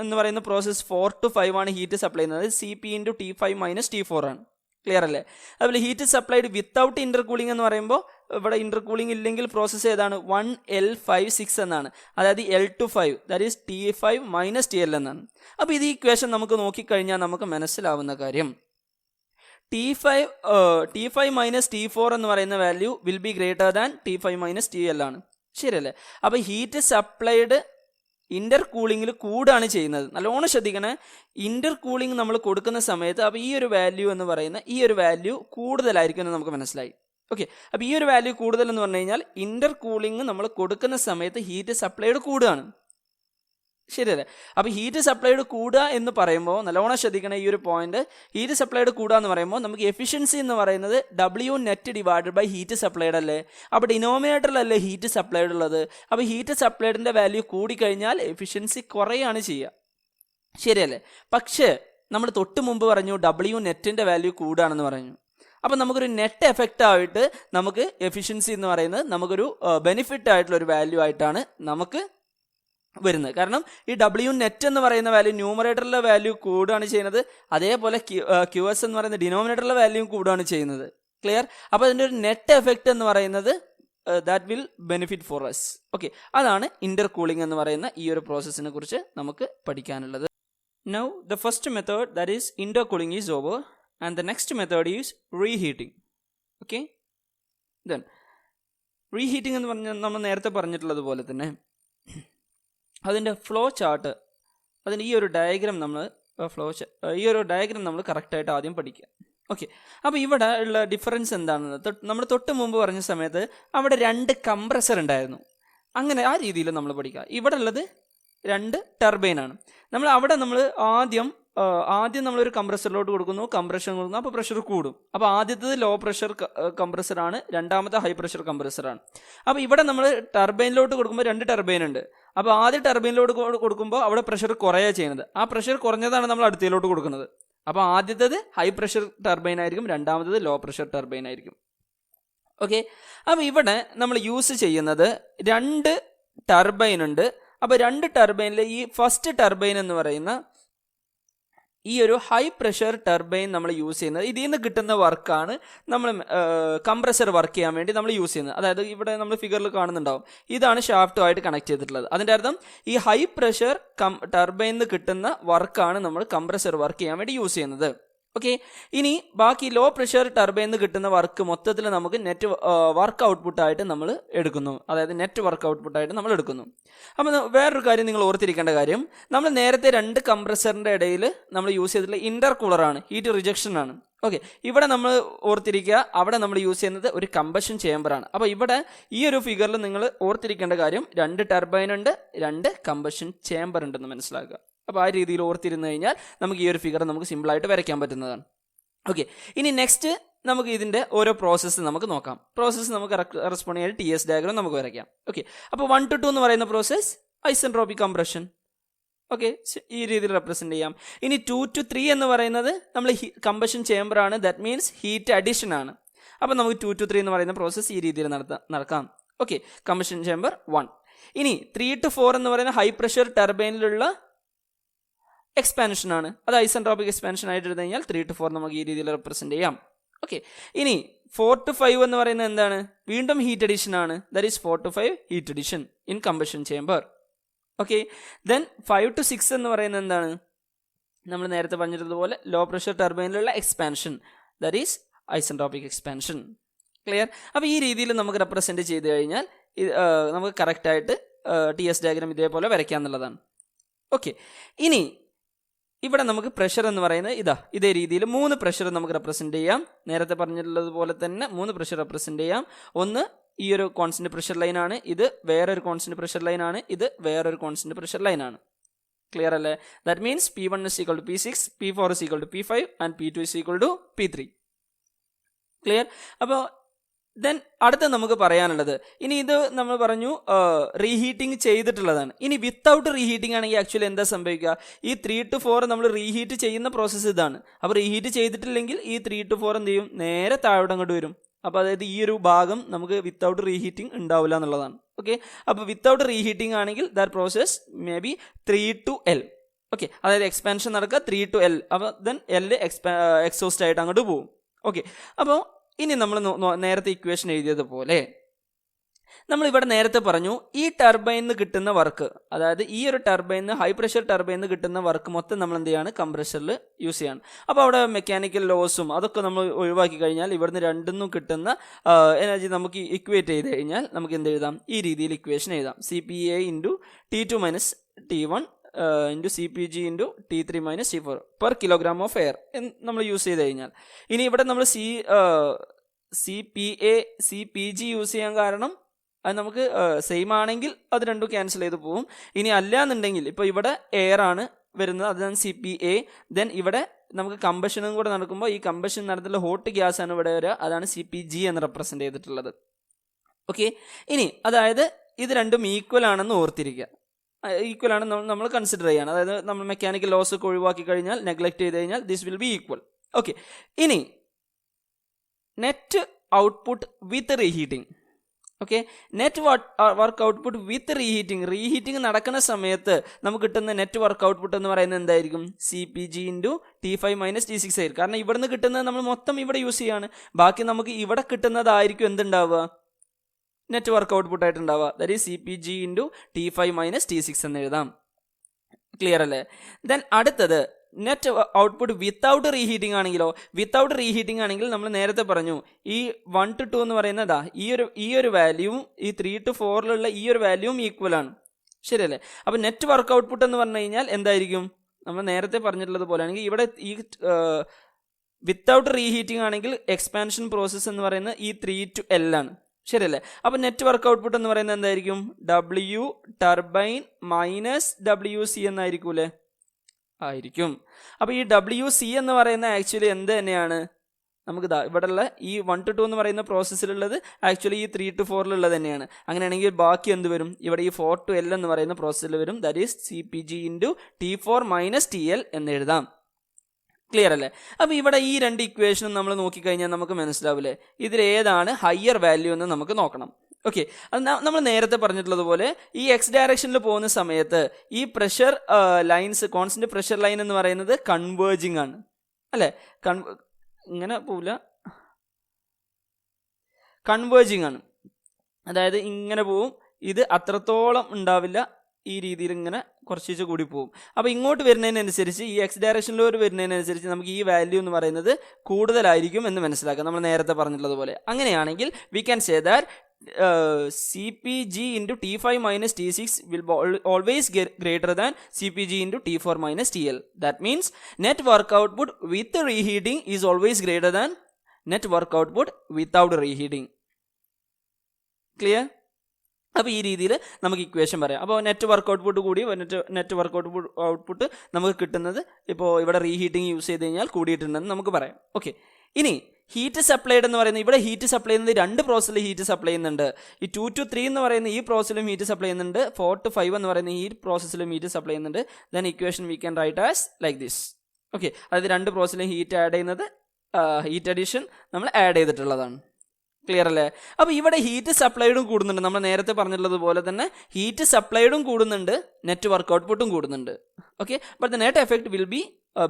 എന്ന് പറയുന്ന പ്രോസസ്സ് 4 to 5 ആണ് ഹീറ്റ് സപ്ലൈ ചെയ്യുന്നത്. CP into T5 minus T4 ആണ്. ക്ലിയർ അല്ലേ? അതുപോലെ ഹീറ്റ് സപ്ലൈഡ് വിത്തൗട്ട് ഇൻ്റർകൂളിംഗ് എന്ന് പറയുമ്പോൾ ഇവിടെ ഇൻ്റർകൂളിംഗ് ഇല്ലെങ്കിൽ പ്രോസസ്സ് ഏതാണ്? 1L56 എന്നാണ്. അതായത് L to 5 that is T5 minus TL എന്നാണ്. അപ്പോൾ ഇത് ഇക്വേഷൻ നമുക്ക് നോക്കിക്കഴിഞ്ഞാൽ നമുക്ക് മനസ്സിലാവുന്ന കാര്യം T5 മൈനസ് T4 എന്ന് പറയുന്ന value will be greater than T5 minus TL ആണ്. ശരിയല്ലേ? അപ്പോൾ ഹീറ്റ് സപ്ലൈഡ് ഇൻ്റർകൂളിങ്ങിൽ കൂടാണ് ചെയ്യുന്നത്. നല്ലോണം ശ്രദ്ധിക്കണേ. ഇൻ്റർകൂളിംഗ് നമ്മൾ കൊടുക്കുന്ന സമയത്ത് അപ്പോൾ ഈ ഒരു വാല്യൂ എന്ന് പറയുന്ന ഈ ഒരു വാല്യൂ കൂടുതലായിരിക്കും എന്ന് നമുക്ക് മനസ്സിലായി. ഓക്കെ, അപ്പോൾ ഈ ഒരു വാല്യൂ കൂടുതൽ എന്ന് പറഞ്ഞു കഴിഞ്ഞാൽ ഇൻ്റർകൂളിംഗ് നമ്മൾ കൊടുക്കുന്ന സമയത്ത് ഹീറ്റ് സപ്ലൈഡ് കൂടുകയാണ്. ശരിയല്ലേ? അപ്പോൾ ഹീറ്റ് സപ്ലൈഡ് കൂടുക എന്ന് പറയുമ്പോൾ നല്ലോണം ശ്രദ്ധിക്കണം ഈ ഒരു പോയിന്റ്. ഹീറ്റ് സപ്ലൈഡ് കൂടുക എന്ന് പറയുമ്പോൾ നമുക്ക് എഫിഷ്യൻസി എന്ന് പറയുന്നത് W net divided by heat supplied അല്ലേ? അപ്പോൾ ഡിനോമിനേറ്ററിലല്ലേ ഹീറ്റ് സപ്ലൈഡ് ഉള്ളത്? അപ്പോൾ ഹീറ്റ് സപ്ലൈഡിൻ്റെ വാല്യൂ കൂടിക്കഴിഞ്ഞാൽ എഫിഷ്യൻസി കുറയാണ് ചെയ്യുക. ശരിയല്ലേ? പക്ഷേ നമ്മൾ തൊട്ട് മുമ്പ് പറഞ്ഞു W നെറ്റിൻ്റെ വാല്യൂ കൂടുകയാണെന്ന് പറഞ്ഞു. അപ്പോൾ നമുക്കൊരു നെറ്റ് എഫക്റ്റ് ആയിട്ട് നമുക്ക് എഫിഷ്യൻസി എന്ന് പറയുന്നത് നമുക്കൊരു ബെനിഫിറ്റ് ആയിട്ടുള്ള ഒരു വാല്യൂ ആയിട്ടാണ് നമുക്ക് വരുന്നത്. കാരണം ഈ W നെറ്റ് എന്ന് പറയുന്ന വാല്യൂ ന്യൂമറേറ്ററിലെ വാല്യൂ കൂടുകയാണ് ചെയ്യുന്നത്. അതേപോലെ QS എന്ന് പറയുന്ന ഡിനോമിനേറ്ററിലെ വാല്യൂ കൂടുകയാണ് ചെയ്യുന്നത്. ക്ലിയർ? അപ്പോൾ അതിൻ്റെ ഒരു നെറ്റ് എഫക്റ്റ് എന്ന് പറയുന്നത് that will benefit four us. Okay, അതാണ് ഇൻ്റർകൂളിംഗ് എന്ന് പറയുന്ന ഈ ഒരു പ്രോസസ്സിനെ കുറിച്ച് നമുക്ക് പഠിക്കാനുള്ളത്. Now the first method that is intercooling is over and the next method is reheating. Okay, then reheating എന്ന് പറഞ്ഞാൽ നമ്മൾ നേരത്തെ പറഞ്ഞിട്ടുള്ളത് പോലെ തന്നെ അതിൻ്റെ ഫ്ലോ ചാർട്ട്, അതിൻ്റെ ഈ ഒരു ഡയഗ്രാം നമ്മൾ കറക്റ്റായിട്ട് ആദ്യം പഠിക്കുക. ഓക്കെ, അപ്പോൾ ഇവിടെ ഉള്ള ഡിഫറൻസ് എന്താണെന്ന് നമ്മൾ തൊട്ട് മുമ്പ് പറഞ്ഞ സമയത്ത് അവിടെ 2 കംപ്രസർ ഉണ്ടായിരുന്നു. അങ്ങനെ ആ രീതിയിൽ നമ്മൾ പഠിക്കുക. ഇവിടെ ഉള്ളത് 2 ടർബൈനാണ്. നമ്മൾ ആദ്യം നമ്മളൊരു കംപ്രസറിലോട്ട് കൊടുക്കുന്നു, കംപ്രഷൻ കൊടുക്കുന്നു, അപ്പോൾ പ്രഷർ കൂടും. അപ്പോൾ ആദ്യത്തേത് ലോ പ്രഷർ കംപ്രസറാണ്, രണ്ടാമത്തെ ഹൈ പ്രഷർ കംപ്രസറാണ്. അപ്പോൾ ഇവിടെ നമ്മൾ ടർബൈനിലോട്ട് കൊടുക്കുമ്പോൾ 2 ടർബൈൻ ഉണ്ട്. അപ്പോൾ ആദ്യ ടർബൈനിലോട്ട് കൊടുക്കുമ്പോൾ അവിടെ പ്രഷർ കുറയാണ് ചെയ്യുന്നത്. ആ പ്രഷർ കുറഞ്ഞതാണ് നമ്മൾ അടുത്തതിലോട്ട് കൊടുക്കുന്നത്. അപ്പോൾ ആദ്യത്തേത് ഹൈ പ്രഷർ ടർബൈൻ ആയിരിക്കും, രണ്ടാമത്തേത് ലോ പ്രഷർ ടർബൈൻ ആയിരിക്കും. ഓക്കെ, അപ്പോൾ ഇവിടെ നമ്മൾ യൂസ് ചെയ്യുന്നത് 2 ടർബൈൻ ഉണ്ട്. അപ്പോൾ 2 ടർബൈനിൽ ഈ ഫസ്റ്റ് ടർബൈൻ എന്ന് പറയുന്ന ഈ ഒരു ഹൈ പ്രഷർ ടർബൈൻ നമ്മൾ യൂസ് ചെയ്യുന്നത് ഇതിൽ നിന്ന് കിട്ടുന്ന വർക്കാണ് നമ്മൾ കംപ്രസർ വർക്ക് ചെയ്യാൻ വേണ്ടി നമ്മൾ യൂസ് ചെയ്യുന്നത്. അതായത് ഇവിടെ നമ്മൾ ഫിഗറിൽ കാണുന്നുണ്ടാവും, ഇതാണ് ഷാഫ്റ്റുമായിട്ട് കണക്ട് ചെയ്തിട്ടുള്ളത്. അതിൻ്റെ അർത്ഥം ഈ ഹൈ പ്രഷർ ടർബൈനിൽ നിന്ന് കിട്ടുന്ന വർക്കാണ് നമ്മൾ കംപ്രസർ വർക്ക് ചെയ്യാൻ വേണ്ടി യൂസ് ചെയ്യുന്നത്. ഓക്കെ, ഇനി ബാക്കി ലോ പ്രഷർ ടർബൈനിൽ നിന്ന് കിട്ടുന്ന വർക്ക് മൊത്തത്തിൽ നമുക്ക് നെറ്റ് വർക്ക് ഔട്ട്പുട്ടായിട്ട് നമ്മൾ എടുക്കുന്നു. അതായത് നെറ്റ് വർക്ക് ഔട്ട്പുട്ടായിട്ട് നമ്മൾ എടുക്കുന്നു. അപ്പോൾ വേറൊരു കാര്യം നിങ്ങൾ ഓർത്തിരിക്കേണ്ട കാര്യം, നമ്മൾ നേരത്തെ രണ്ട് കംപ്രസറിൻ്റെ ഇടയിൽ നമ്മൾ യൂസ് ചെയ്തിട്ടുള്ള ഇൻ്റർ കൂളറാണ്, ഹീറ്റ് റിജക്ഷൻ ആണ്. ഓക്കെ, ഇവിടെ നമ്മൾ ഓർത്തിരിക്കുക, അവിടെ നമ്മൾ യൂസ് ചെയ്യുന്നത് ഒരു കമ്പഷൻ ചേമ്പറാണ്. അപ്പോൾ ഇവിടെ ഈ ഒരു ഫിഗറിൽ നിങ്ങൾ ഓർത്തിരിക്കേണ്ട കാര്യം, രണ്ട് ടർബൈൻ ഉണ്ട്, രണ്ട് കമ്പഷൻ ചേമ്പർ ഉണ്ടെന്ന് മനസ്സിലാക്കുക. അപ്പോൾ ആ രീതിയിൽ ഓർത്തിരുന്നു കഴിഞ്ഞാൽ നമുക്ക് ഈ ഒരു ഫിഗർ നമുക്ക് സിമ്പിളായിട്ട് വരയ്ക്കാൻ പറ്റുന്നതാണ്. ഓക്കെ, ഇനി നെക്സ്റ്റ് നമുക്ക് ഇതിൻ്റെ ഓരോ പ്രോസസ്സ് നമുക്ക് നോക്കാം. പ്രോസസ്സ് നമുക്ക് കറസ്പോണ്ട് ചെയ്യാൻ TS ഡയഗ്രം നമുക്ക് വരയ്ക്കാം. ഓക്കെ, അപ്പോൾ 1 to 2 എന്ന് പറയുന്ന പ്രോസസ്സ് ഐസെൻട്രോപിക് കംപ്രഷൻ. ഓക്കെ, ഈ രീതിയിൽ റെപ്രസെൻറ്റ് ചെയ്യാം. ഇനി 2 to 3 എന്ന് പറയുന്നത് നമ്മൾ കമ്പഷൻ ചേമ്പറാണ്, ദാറ്റ് മീൻസ് ഹീറ്റ് അഡീഷൻ ആണ്. അപ്പോൾ നമുക്ക് 2 to 3 എന്ന് പറയുന്ന പ്രോസസ്സ് ഈ രീതിയിൽ നടക്കാം. Okay, combustion chamber 1. ഇനി 3 to 4 എന്ന് പറയുന്ന ഹൈ പ്രഷർ ടർബൈനിലുള്ള എക്സ്പാൻഷൻ ആണ്, അത് ഐസെൻട്രോപിക് എക്സ്പാൻഷൻ ആയിട്ട് എടുത്തു കഴിഞ്ഞാൽ 3 to 4 നമുക്ക് ഈ രീതിയിൽ റെപ്രസെൻറ്റ് ചെയ്യാം. ഓക്കെ, ഇനി 4 to 5 എന്ന് പറയുന്നത് എന്താണ്? വീണ്ടും ഹീറ്റ് അഡീഷൻ ആണ്, that is 4 to 5 heat addition in combustion chamber. Okay, then 5 to 6 എന്ന് പറയുന്നത് എന്താണ്? നമ്മൾ നേരത്തെ പറഞ്ഞിരുന്നതുപോലെ ലോ പ്രഷർ ടർബൈനിലുള്ള expansion, that is isentropic expansion. Clear? അപ്പോൾ ഈ രീതിയിൽ നമുക്ക് റെപ്രസെൻറ്റ് ചെയ്ത് കഴിഞ്ഞാൽ നമുക്ക് കറക്റ്റായിട്ട് TS ഡയഗ്രം ഇതേപോലെ വരയ്ക്കാമെന്നുള്ളതാണ്. ഓക്കെ, ഇനി ഇവിടെ നമുക്ക് പ്രഷർ എന്ന് പറയുന്നത് ഇതേ രീതിയിൽ 3 പ്രഷർ നമുക്ക് റെപ്രസെൻറ്റ് ചെയ്യാം. നേരത്തെ പറഞ്ഞിട്ടുള്ളത് പോലെ തന്നെ 3 പ്രഷർ റെപ്രസെൻറ്റ് ചെയ്യാം. ഒന്ന് ഈ ഒരു കോൺസ്റ്റന്റ് പ്രഷർ ലൈനാണ്, ഇത് വേറൊരു കോൺസ്റ്റന്റ് പ്രഷർ ലൈനാണ്, ഇത് വേറൊരു കോൺസ്റ്റന്റ് പ്രഷർ ലൈനാണ്. ക്ലിയർ അല്ലേ? That means P1 is equal to P6, P4 is equal to P5 and P2 is equal to P3. Clear? അപ്പോൾ ദെൻ അടുത്ത നമുക്ക് പറയാനുള്ളത്, ഇനി ഇത് നമ്മൾ പറഞ്ഞു റീഹീറ്റിംഗ് ചെയ്തിട്ടുള്ളതാണ്. ഇനി വിത്തൗട്ട് റീഹീറ്റിംഗ് ആണെങ്കിൽ ആക്ച്വലി എന്താ സംഭവിക്കുക? ഈ 3 to 4 നമ്മൾ റീഹീറ്റ് ചെയ്യുന്ന പ്രോസസ്സ് ഇതാണ്. അപ്പോൾ റീഹീറ്റ് ചെയ്തിട്ടില്ലെങ്കിൽ ഈ 3 to 4 എന്ത് ചെയ്യും? നേരെ താഴോട്ട് അങ്ങോട്ട് വരും. അപ്പോൾ അതായത് ഈ ഒരു ഭാഗം നമുക്ക് വിത്തൗട്ട് റീഹീറ്റിംഗ് ഉണ്ടാവില്ല എന്നുള്ളതാണ്. ഓക്കെ, അപ്പോൾ വിത്തൗട്ട് റീഹീറ്റിംഗ് ആണെങ്കിൽ that process may be 3 to L. Okay, അതായത് എക്സ്പാൻഷൻ നടക്കുക 3 to L. അപ്പോൾ ദെൻ L എക്സോസ്റ്റ് ആയിട്ട് അങ്ങോട്ട് പോകും. ഓക്കെ, അപ്പോൾ ഇനി നമ്മൾ നേരത്തെ ഇക്വേഷൻ എഴുതിയതുപോലെ നമ്മളിവിടെ നേരത്തെ പറഞ്ഞു ഈ ടർബൈനിൽ കിട്ടുന്ന വർക്ക്, അതായത് ഈ ഒരു ടർബൈനിൽ ഹൈ പ്രഷർ ടർബൈനിൽ കിട്ടുന്ന വർക്ക് മൊത്തം നമ്മൾ എന്ത് ചെയ്യാണ്? കംപ്രഷറിൽ യൂസ് ചെയ്യാണ്. അപ്പോൾ അവിടെ മെക്കാനിക്കൽ ലോസും അതൊക്കെ നമ്മൾ ഒഴിവാക്കി കഴിഞ്ഞാൽ ഇവിടുന്ന് രണ്ടിന്നും കിട്ടുന്ന എനർജി നമുക്ക് ഇക്വേറ്റ് ചെയ്ത് കഴിഞ്ഞാൽ നമുക്ക് എന്ത് എഴുതാം? ഈ രീതിയിൽ ഇക്വേഷൻ എഴുതാം. CPA × T2 - T1 into CPG × T3 - T4 per kilogram of air നമ്മൾ യൂസ് ചെയ്ത് കഴിഞ്ഞാൽ, ഇനി ഇവിടെ നമ്മൾ CPA CPG യൂസ് ചെയ്യാൻ കാരണം അത് നമുക്ക് സെയിം ആണെങ്കിൽ അത് രണ്ടും ക്യാൻസൽ ചെയ്ത് പോവും. ഇനി അല്ല എന്നുണ്ടെങ്കിൽ ഇപ്പോൾ ഇവിടെ എയർ ആണ് വരുന്നത്, അതാണ് CPA. ദെൻ ഇവിടെ നമുക്ക് കമ്പഷനും കൂടെ നടക്കുമ്പോൾ ഈ കമ്പഷൻ നടത്തുന്ന ഹോട്ട് ഗ്യാസ് ആണ് ഇവിടെ വരിക, അതാണ് CPG എന്ന് റെപ്രസെൻറ്റ് ചെയ്തിട്ടുള്ളത്. ഓക്കെ, ഇനി അതായത് ഇത് രണ്ടും ഈക്വൽ ആണെന്ന് ഓർത്തിരിക്കുക. ഈക്വൽ ആണ് നമ്മൾ കൺസിഡർ ചെയ്യാണ്. അതായത് നമ്മൾ മെക്കാനിക്കൽ ലോസ് ഒക്കെ ഒഴിവാക്കി കഴിഞ്ഞാൽ, നെഗ്ലക്ട് ചെയ്ത് കഴിഞ്ഞാൽ this will be equal. Okay, ഇനി net output with reheating. Okay, net work output with reheating നടക്കുന്ന സമയത്ത് നമുക്ക് കിട്ടുന്ന നെറ്റ് വർക്ക് ഔട്ട്പുട്ട് എന്ന് പറയുന്നത് എന്തായിരിക്കും? CPG × T5 - T6 ആയിരിക്കും. കാരണം ഇവിടെ നിന്ന് കിട്ടുന്നത് നമ്മൾ മൊത്തം ഇവിടെ യൂസ് ചെയ്യാണ്, ബാക്കി നമുക്ക് ഇവിടെ കിട്ടുന്നതായിരിക്കും എന്തുണ്ടാവുക? നെറ്റ് വർക്ക് ഔട്ട്പുട്ട് ആയിട്ട് ഉണ്ടാവുക. That is CPG × T5 - T6 എന്ന് എഴുതാം. ക്ലിയർ അല്ലേ? ദെൻ അടുത്തത് നെറ്റ് ഔട്ട്പുട്ട് വിത്തൗട്ട് റീഹീറ്റിംഗ് ആണെങ്കിലോ? വിത്തൗട്ട് റീഹീറ്റിംഗ് ആണെങ്കിൽ നമ്മൾ നേരത്തെ പറഞ്ഞു ഈ 1 to 2 എന്ന് പറയുന്നതാ ഈ ഒരു വാല്യൂവും ഈ 3 to 4 ഈ ഒരു വാല്യൂവും ഈക്വൽ ആണ്. ശരിയല്ലേ? അപ്പോൾ നെറ്റ് വർക്ക് ഔട്ട്പുട്ട് എന്ന് പറഞ്ഞു കഴിഞ്ഞാൽ എന്തായിരിക്കും? നമ്മൾ നേരത്തെ പറഞ്ഞിട്ടുള്ളത് പോലെ ആണെങ്കിൽ ഇവിടെ ഈ വിത്തൗട്ട് റീഹീറ്റിംഗ് ആണെങ്കിൽ എക്സ്പാൻഷൻ പ്രോസസ്സ് എന്ന് പറയുന്നത് ഈ 3 to L ആണ്. ശരിയല്ലേ? അപ്പോൾ നെറ്റ് വർക്ക് ഔട്ട്പുട്ട് എന്ന് പറയുന്നത് എന്തായിരിക്കും? W turbine -WC എന്നായിരിക്കൂലേ? ആയിരിക്കും. അപ്പോൾ ഈ WC എന്ന് പറയുന്ന ആക്ച്വലി എന്ത് തന്നെയാണ്? നമുക്ക് ഇവിടെയുള്ള ഈ 1 to 2 എന്ന് പറയുന്ന പ്രോസസ്സിലുള്ളത് ആക്ച്വലി ഈ 3 to 4 തന്നെയാണ്. അങ്ങനെയാണെങ്കിൽ ബാക്കി എന്ത് വരും? ഇവിടെ ഈ 4 to L എന്ന് പറയുന്ന പ്രോസസ്സിൽ വരും. That is CPG × T4 - TL എന്ന് എഴുതാം. ക്ലിയർ അല്ലേ? അപ്പോൾ ഇവിടെ ഈ രണ്ട് ഇക്വേഷനും നമ്മൾ നോക്കിക്കഴിഞ്ഞാൽ നമുക്ക് മനസ്സിലാവില്ലേ ഇതിൽ ഏതാണ് ഹയർ വാല്യൂ എന്ന് നമുക്ക് നോക്കണം. ഓക്കെ, അത് നമ്മൾ നേരത്തെ പറഞ്ഞിട്ടുള്ളതുപോലെ ഈ എക്സ് ഡയറക്ഷനിൽ പോകുന്ന സമയത്ത് ഈ pressure lines, constant pressure line എന്ന് പറയുന്നത് കൺവേർജിങ് ആണ് അല്ലേ? ഇങ്ങനെ പോവില്ല, കൺവേർജിങ് ആണ്. അതായത് ഇങ്ങനെ പോവും, ഇത് അത്രത്തോളം ഉണ്ടാവില്ല, ഈ രീതിയിൽ ഇങ്ങനെ കുറച്ച് കൂടി പോകും. അപ്പോൾ ഇങ്ങോട്ട് വരുന്നതിനനുസരിച്ച്, ഈ എക്സ് ഡയറക്ഷനിലോട്ട് വരുന്നതിനനുസരിച്ച് നമുക്ക് ഈ വാല്യൂ എന്ന് പറയുന്നത് കൂടുതലായിരിക്കും എന്ന് മനസ്സിലാക്കാം, നമ്മൾ നേരത്തെ പറഞ്ഞിട്ടുള്ളതുപോലെ. അങ്ങനെയാണെങ്കിൽ we can say that CPG into T5 minus T6 will always get greater than CPG into T4 minus TL. That means net work output with reheating is always greater than net work output without reheating. Clear? അപ്പോൾ ഈ രീതിയിൽ നമുക്ക് equation പറയാം. അപ്പോൾ net work output കൂടി net work output നമുക്ക് കിട്ടുന്നത് ഇപ്പോൾ ഇവിടെ റീഹീറ്റിംഗ് യൂസ് ചെയ്ത് കഴിഞ്ഞാൽ കൂടിയിട്ടുണ്ടെന്ന് നമുക്ക് പറയാം. ഓക്കെ, ഇനി ഹീറ്റ് സപ്ലൈഡ് എന്ന് പറയുന്നത്, ഇവിടെ ഹീറ്റ് സപ്ലൈ ചെയ്യുന്നത് രണ്ട് പ്രോസസ്സിൽ ഹീറ്റ് സപ്ലൈ ചെയ്യുന്നുണ്ട്. ഈ 2 to 3 എന്ന് പറയുന്ന ഈ പ്രോസസ്സിലും ഹീറ്റ് സപ്ലൈ ചെയ്യുന്നുണ്ട്, 4 to 5 എന്ന് പറയുന്ന ഈ പ്രോസസ്സിലും ഹീറ്റ് സപ്ലൈ ചെയ്യുന്നുണ്ട്. Then equation we can write as like this. Okay, അതായത് രണ്ട് പ്രോസസ്സിലും ഹീറ്റ് ആഡ് ചെയ്യുന്നത്, ഹീറ്റ് അഡീഷൻ നമ്മൾ ആഡ് ചെയ്തിട്ടുള്ളതാണ്. ക്ലിയർ അല്ലേ? അപ്പോൾ ഇവിടെ ഹീറ്റ് സപ്ലൈഡും കൂടുന്നുണ്ട്, നമ്മൾ നേരത്തെ പറഞ്ഞിട്ടുള്ളതുപോലെ തന്നെ ഹീറ്റ് സപ്ലൈഡും കൂടുന്നുണ്ട്, നെറ്റ് വർക്ക് ഔട്ട്പുട്ടും കൂടുന്നുണ്ട്. Okay, but the net effect will be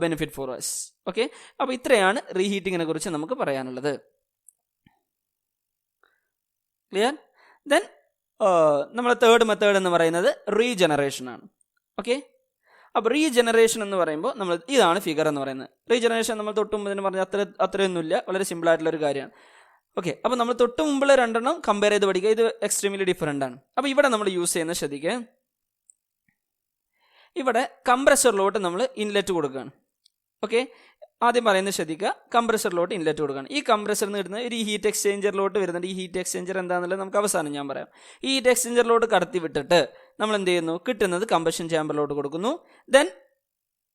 benefit four us. Okay, അപ്പോൾ ഇത്രയാണ് റീഹീറ്റിങ്ങിനെ കുറിച്ച് നമുക്ക് പറയാനുള്ളത്. ക്ലിയർ? ദെൻ നമ്മുടെ തേർഡ് മെത്തേഡ് എന്ന് പറയുന്നത് റീജനറേഷൻ ആണ്. ഓക്കെ, അപ്പോൾ റീജനറേഷൻ എന്ന് പറയുമ്പോൾ നമ്മൾ ഇതാണ് ഫിഗർ എന്ന് പറയുന്നത്. റീജനറേഷൻ നമ്മൾ തൊട്ട് മുമ്പ് തന്നെ പറഞ്ഞാൽ അത്രയൊന്നുമില്ല, വളരെ സിമ്പിൾ ആയിട്ടുള്ളൊരു കാര്യമാണ്. ഓക്കെ, അപ്പോൾ നമ്മൾ തൊട്ട് മുമ്പുള്ള രണ്ടെണ്ണം കമ്പയർ ചെയ്ത് പഠിക്കുക, ഇത് എക്സ്ട്രീംലി ഡിഫറെൻ്റ് ആണ്. അപ്പോൾ ഇവിടെ നമ്മൾ യൂസ് ചെയ്യുന്ന ശ്രദ്ധിക്കുക, ഇവിടെ കംപ്രസറിലോട്ട് നമ്മൾ ഇൻലെറ്റ് കൊടുക്കുകയാണ്. ഓക്കെ, ആദ്യം പറയുന്നത് ശ്രദ്ധിക്കുക, കംപ്രസറിലോട്ട് ഇൻലെറ്റ് കൊടുക്കുകയാണ്. ഈ കംപ്രസറിൽ നിന്ന് ഇടുന്ന ഒരു ഹീറ്റ് എക്സ്ചേഞ്ചറിലോട്ട് വരുന്നുണ്ട്. ഈ ഹീറ്റ് എക്സ്ചേഞ്ചർ എന്താണെന്നുള്ളത് നമുക്ക് അവസാനം ഞാൻ പറയാം. ഈ ഹീറ്റ് എക്സ്ചേഞ്ചറിലോട്ട് കടത്തി വിട്ടിട്ട് നമ്മൾ എന്ത് ചെയ്യുന്നു, കിട്ടുന്നത് കമ്പഷൻ ചാമ്പറിലോട്ട് കൊടുക്കുന്നു. ദെൻ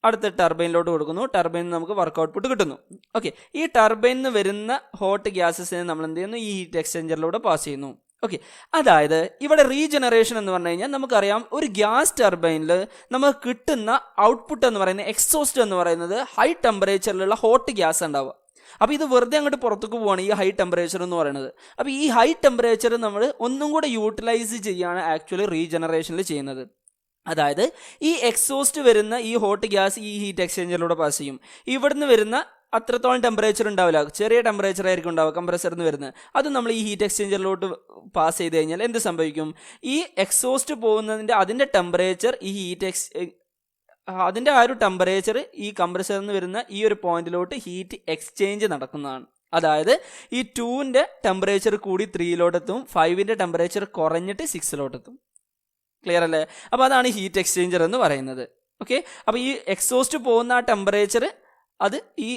അടുത്ത ടർബൈനിലോട്ട് കൊടുക്കുന്നു, ടർബൈനിൽ നമുക്ക് വർക്ക് ഔട്ട്പുട്ട് കിട്ടുന്നു. ഓക്കെ, ഈ ടർബൈനിൽ നിന്ന് വരുന്ന ഹോട്ട് ഗ്യാസസിനെ നമ്മൾ എന്ത് ചെയ്യുന്നു, ഈ ഹീറ്റ് എക്സ്ചേഞ്ചറിലൂടെ പാസ് ചെയ്യുന്നു. ഓക്കെ, അതായത് ഇവിടെ റീജനറേഷൻ എന്ന് പറഞ്ഞു കഴിഞ്ഞാൽ നമുക്കറിയാം, ഒരു ഗ്യാസ് ടർബൈനിൽ നമുക്ക് കിട്ടുന്ന ഔട്ട്പുട്ട് എന്ന് പറയുന്നത്, എക്സോസ്റ്റ് എന്ന് പറയുന്നത് ഹൈ ടെമ്പറേച്ചറിലുള്ള ഹോട്ട് ഗ്യാസ് ഉണ്ടാവുക. അപ്പോൾ ഇത് വെറുതെ അങ്ങോട്ട് പുറത്തേക്ക് പോവാണ് ഈ ഹൈ ടെമ്പറേച്ചർ എന്ന് പറയുന്നത്. അപ്പോൾ ഈ ഹൈ ടെമ്പറേച്ചർ നമ്മൾ ഒന്നും കൂടെ യൂട്ടിലൈസ് ചെയ്യാണ് ആക്ച്വലി റീജനറേഷനിൽ ചെയ്യുന്നത്. അതായത് ഈ എക്സോസ്റ്റ് വരുന്ന ഈ ഹോട്ട് ഗ്യാസ് ഈ ഹീറ്റ് എക്സ്ചേഞ്ചറിലൂടെ പാസ് ചെയ്യും. ഇവിടുന്ന് വരുന്ന അത്രത്തോളം ടെമ്പറേച്ചർ ഉണ്ടാവില്ല, ചെറിയ ടെമ്പറേച്ചർ ആയിരിക്കും ഉണ്ടാവുക കംപ്രസറിൽ നിന്ന് വരുന്നത്. അത് നമ്മൾ ഈ ഹീറ്റ് എക്സ്ചേഞ്ചറിലോട്ട് പാസ് ചെയ്ത് കഴിഞ്ഞാൽ എന്ത് സംഭവിക്കും, ഈ എക്സോസ്റ്റ് പോകുന്നതിൻ്റെ അതിൻ്റെ ടെമ്പറേച്ചർ ഈ അതിൻ്റെ ആ ഒരു ടെമ്പറേച്ചർ ഈ കംപ്രസറിൽ നിന്ന് വരുന്ന ഈ ഒരു പോയിന്റിലോട്ട് ഹീറ്റ് എക്സ്ചേഞ്ച് നടക്കുന്നതാണ്. അതായത് ഈ 2ൻ്റെ ടെമ്പറേച്ചർ കൂടി 3ലോട്ടെത്തും, 5ൻ്റെ ടെമ്പറേച്ചർ കുറഞ്ഞിട്ട് 6ലോട്ടെത്തും. ക്ലിയർ അല്ലേ? അപ്പോൾ അതാണ് ഹീറ്റ് എക്സ്ചേഞ്ചർ എന്ന് പറയുന്നത്. ഓക്കെ, അപ്പോൾ ഈ എക്സോസ്റ്റ് പോകുന്ന ആ ടെമ്പറേച്ചർ അത് ഈ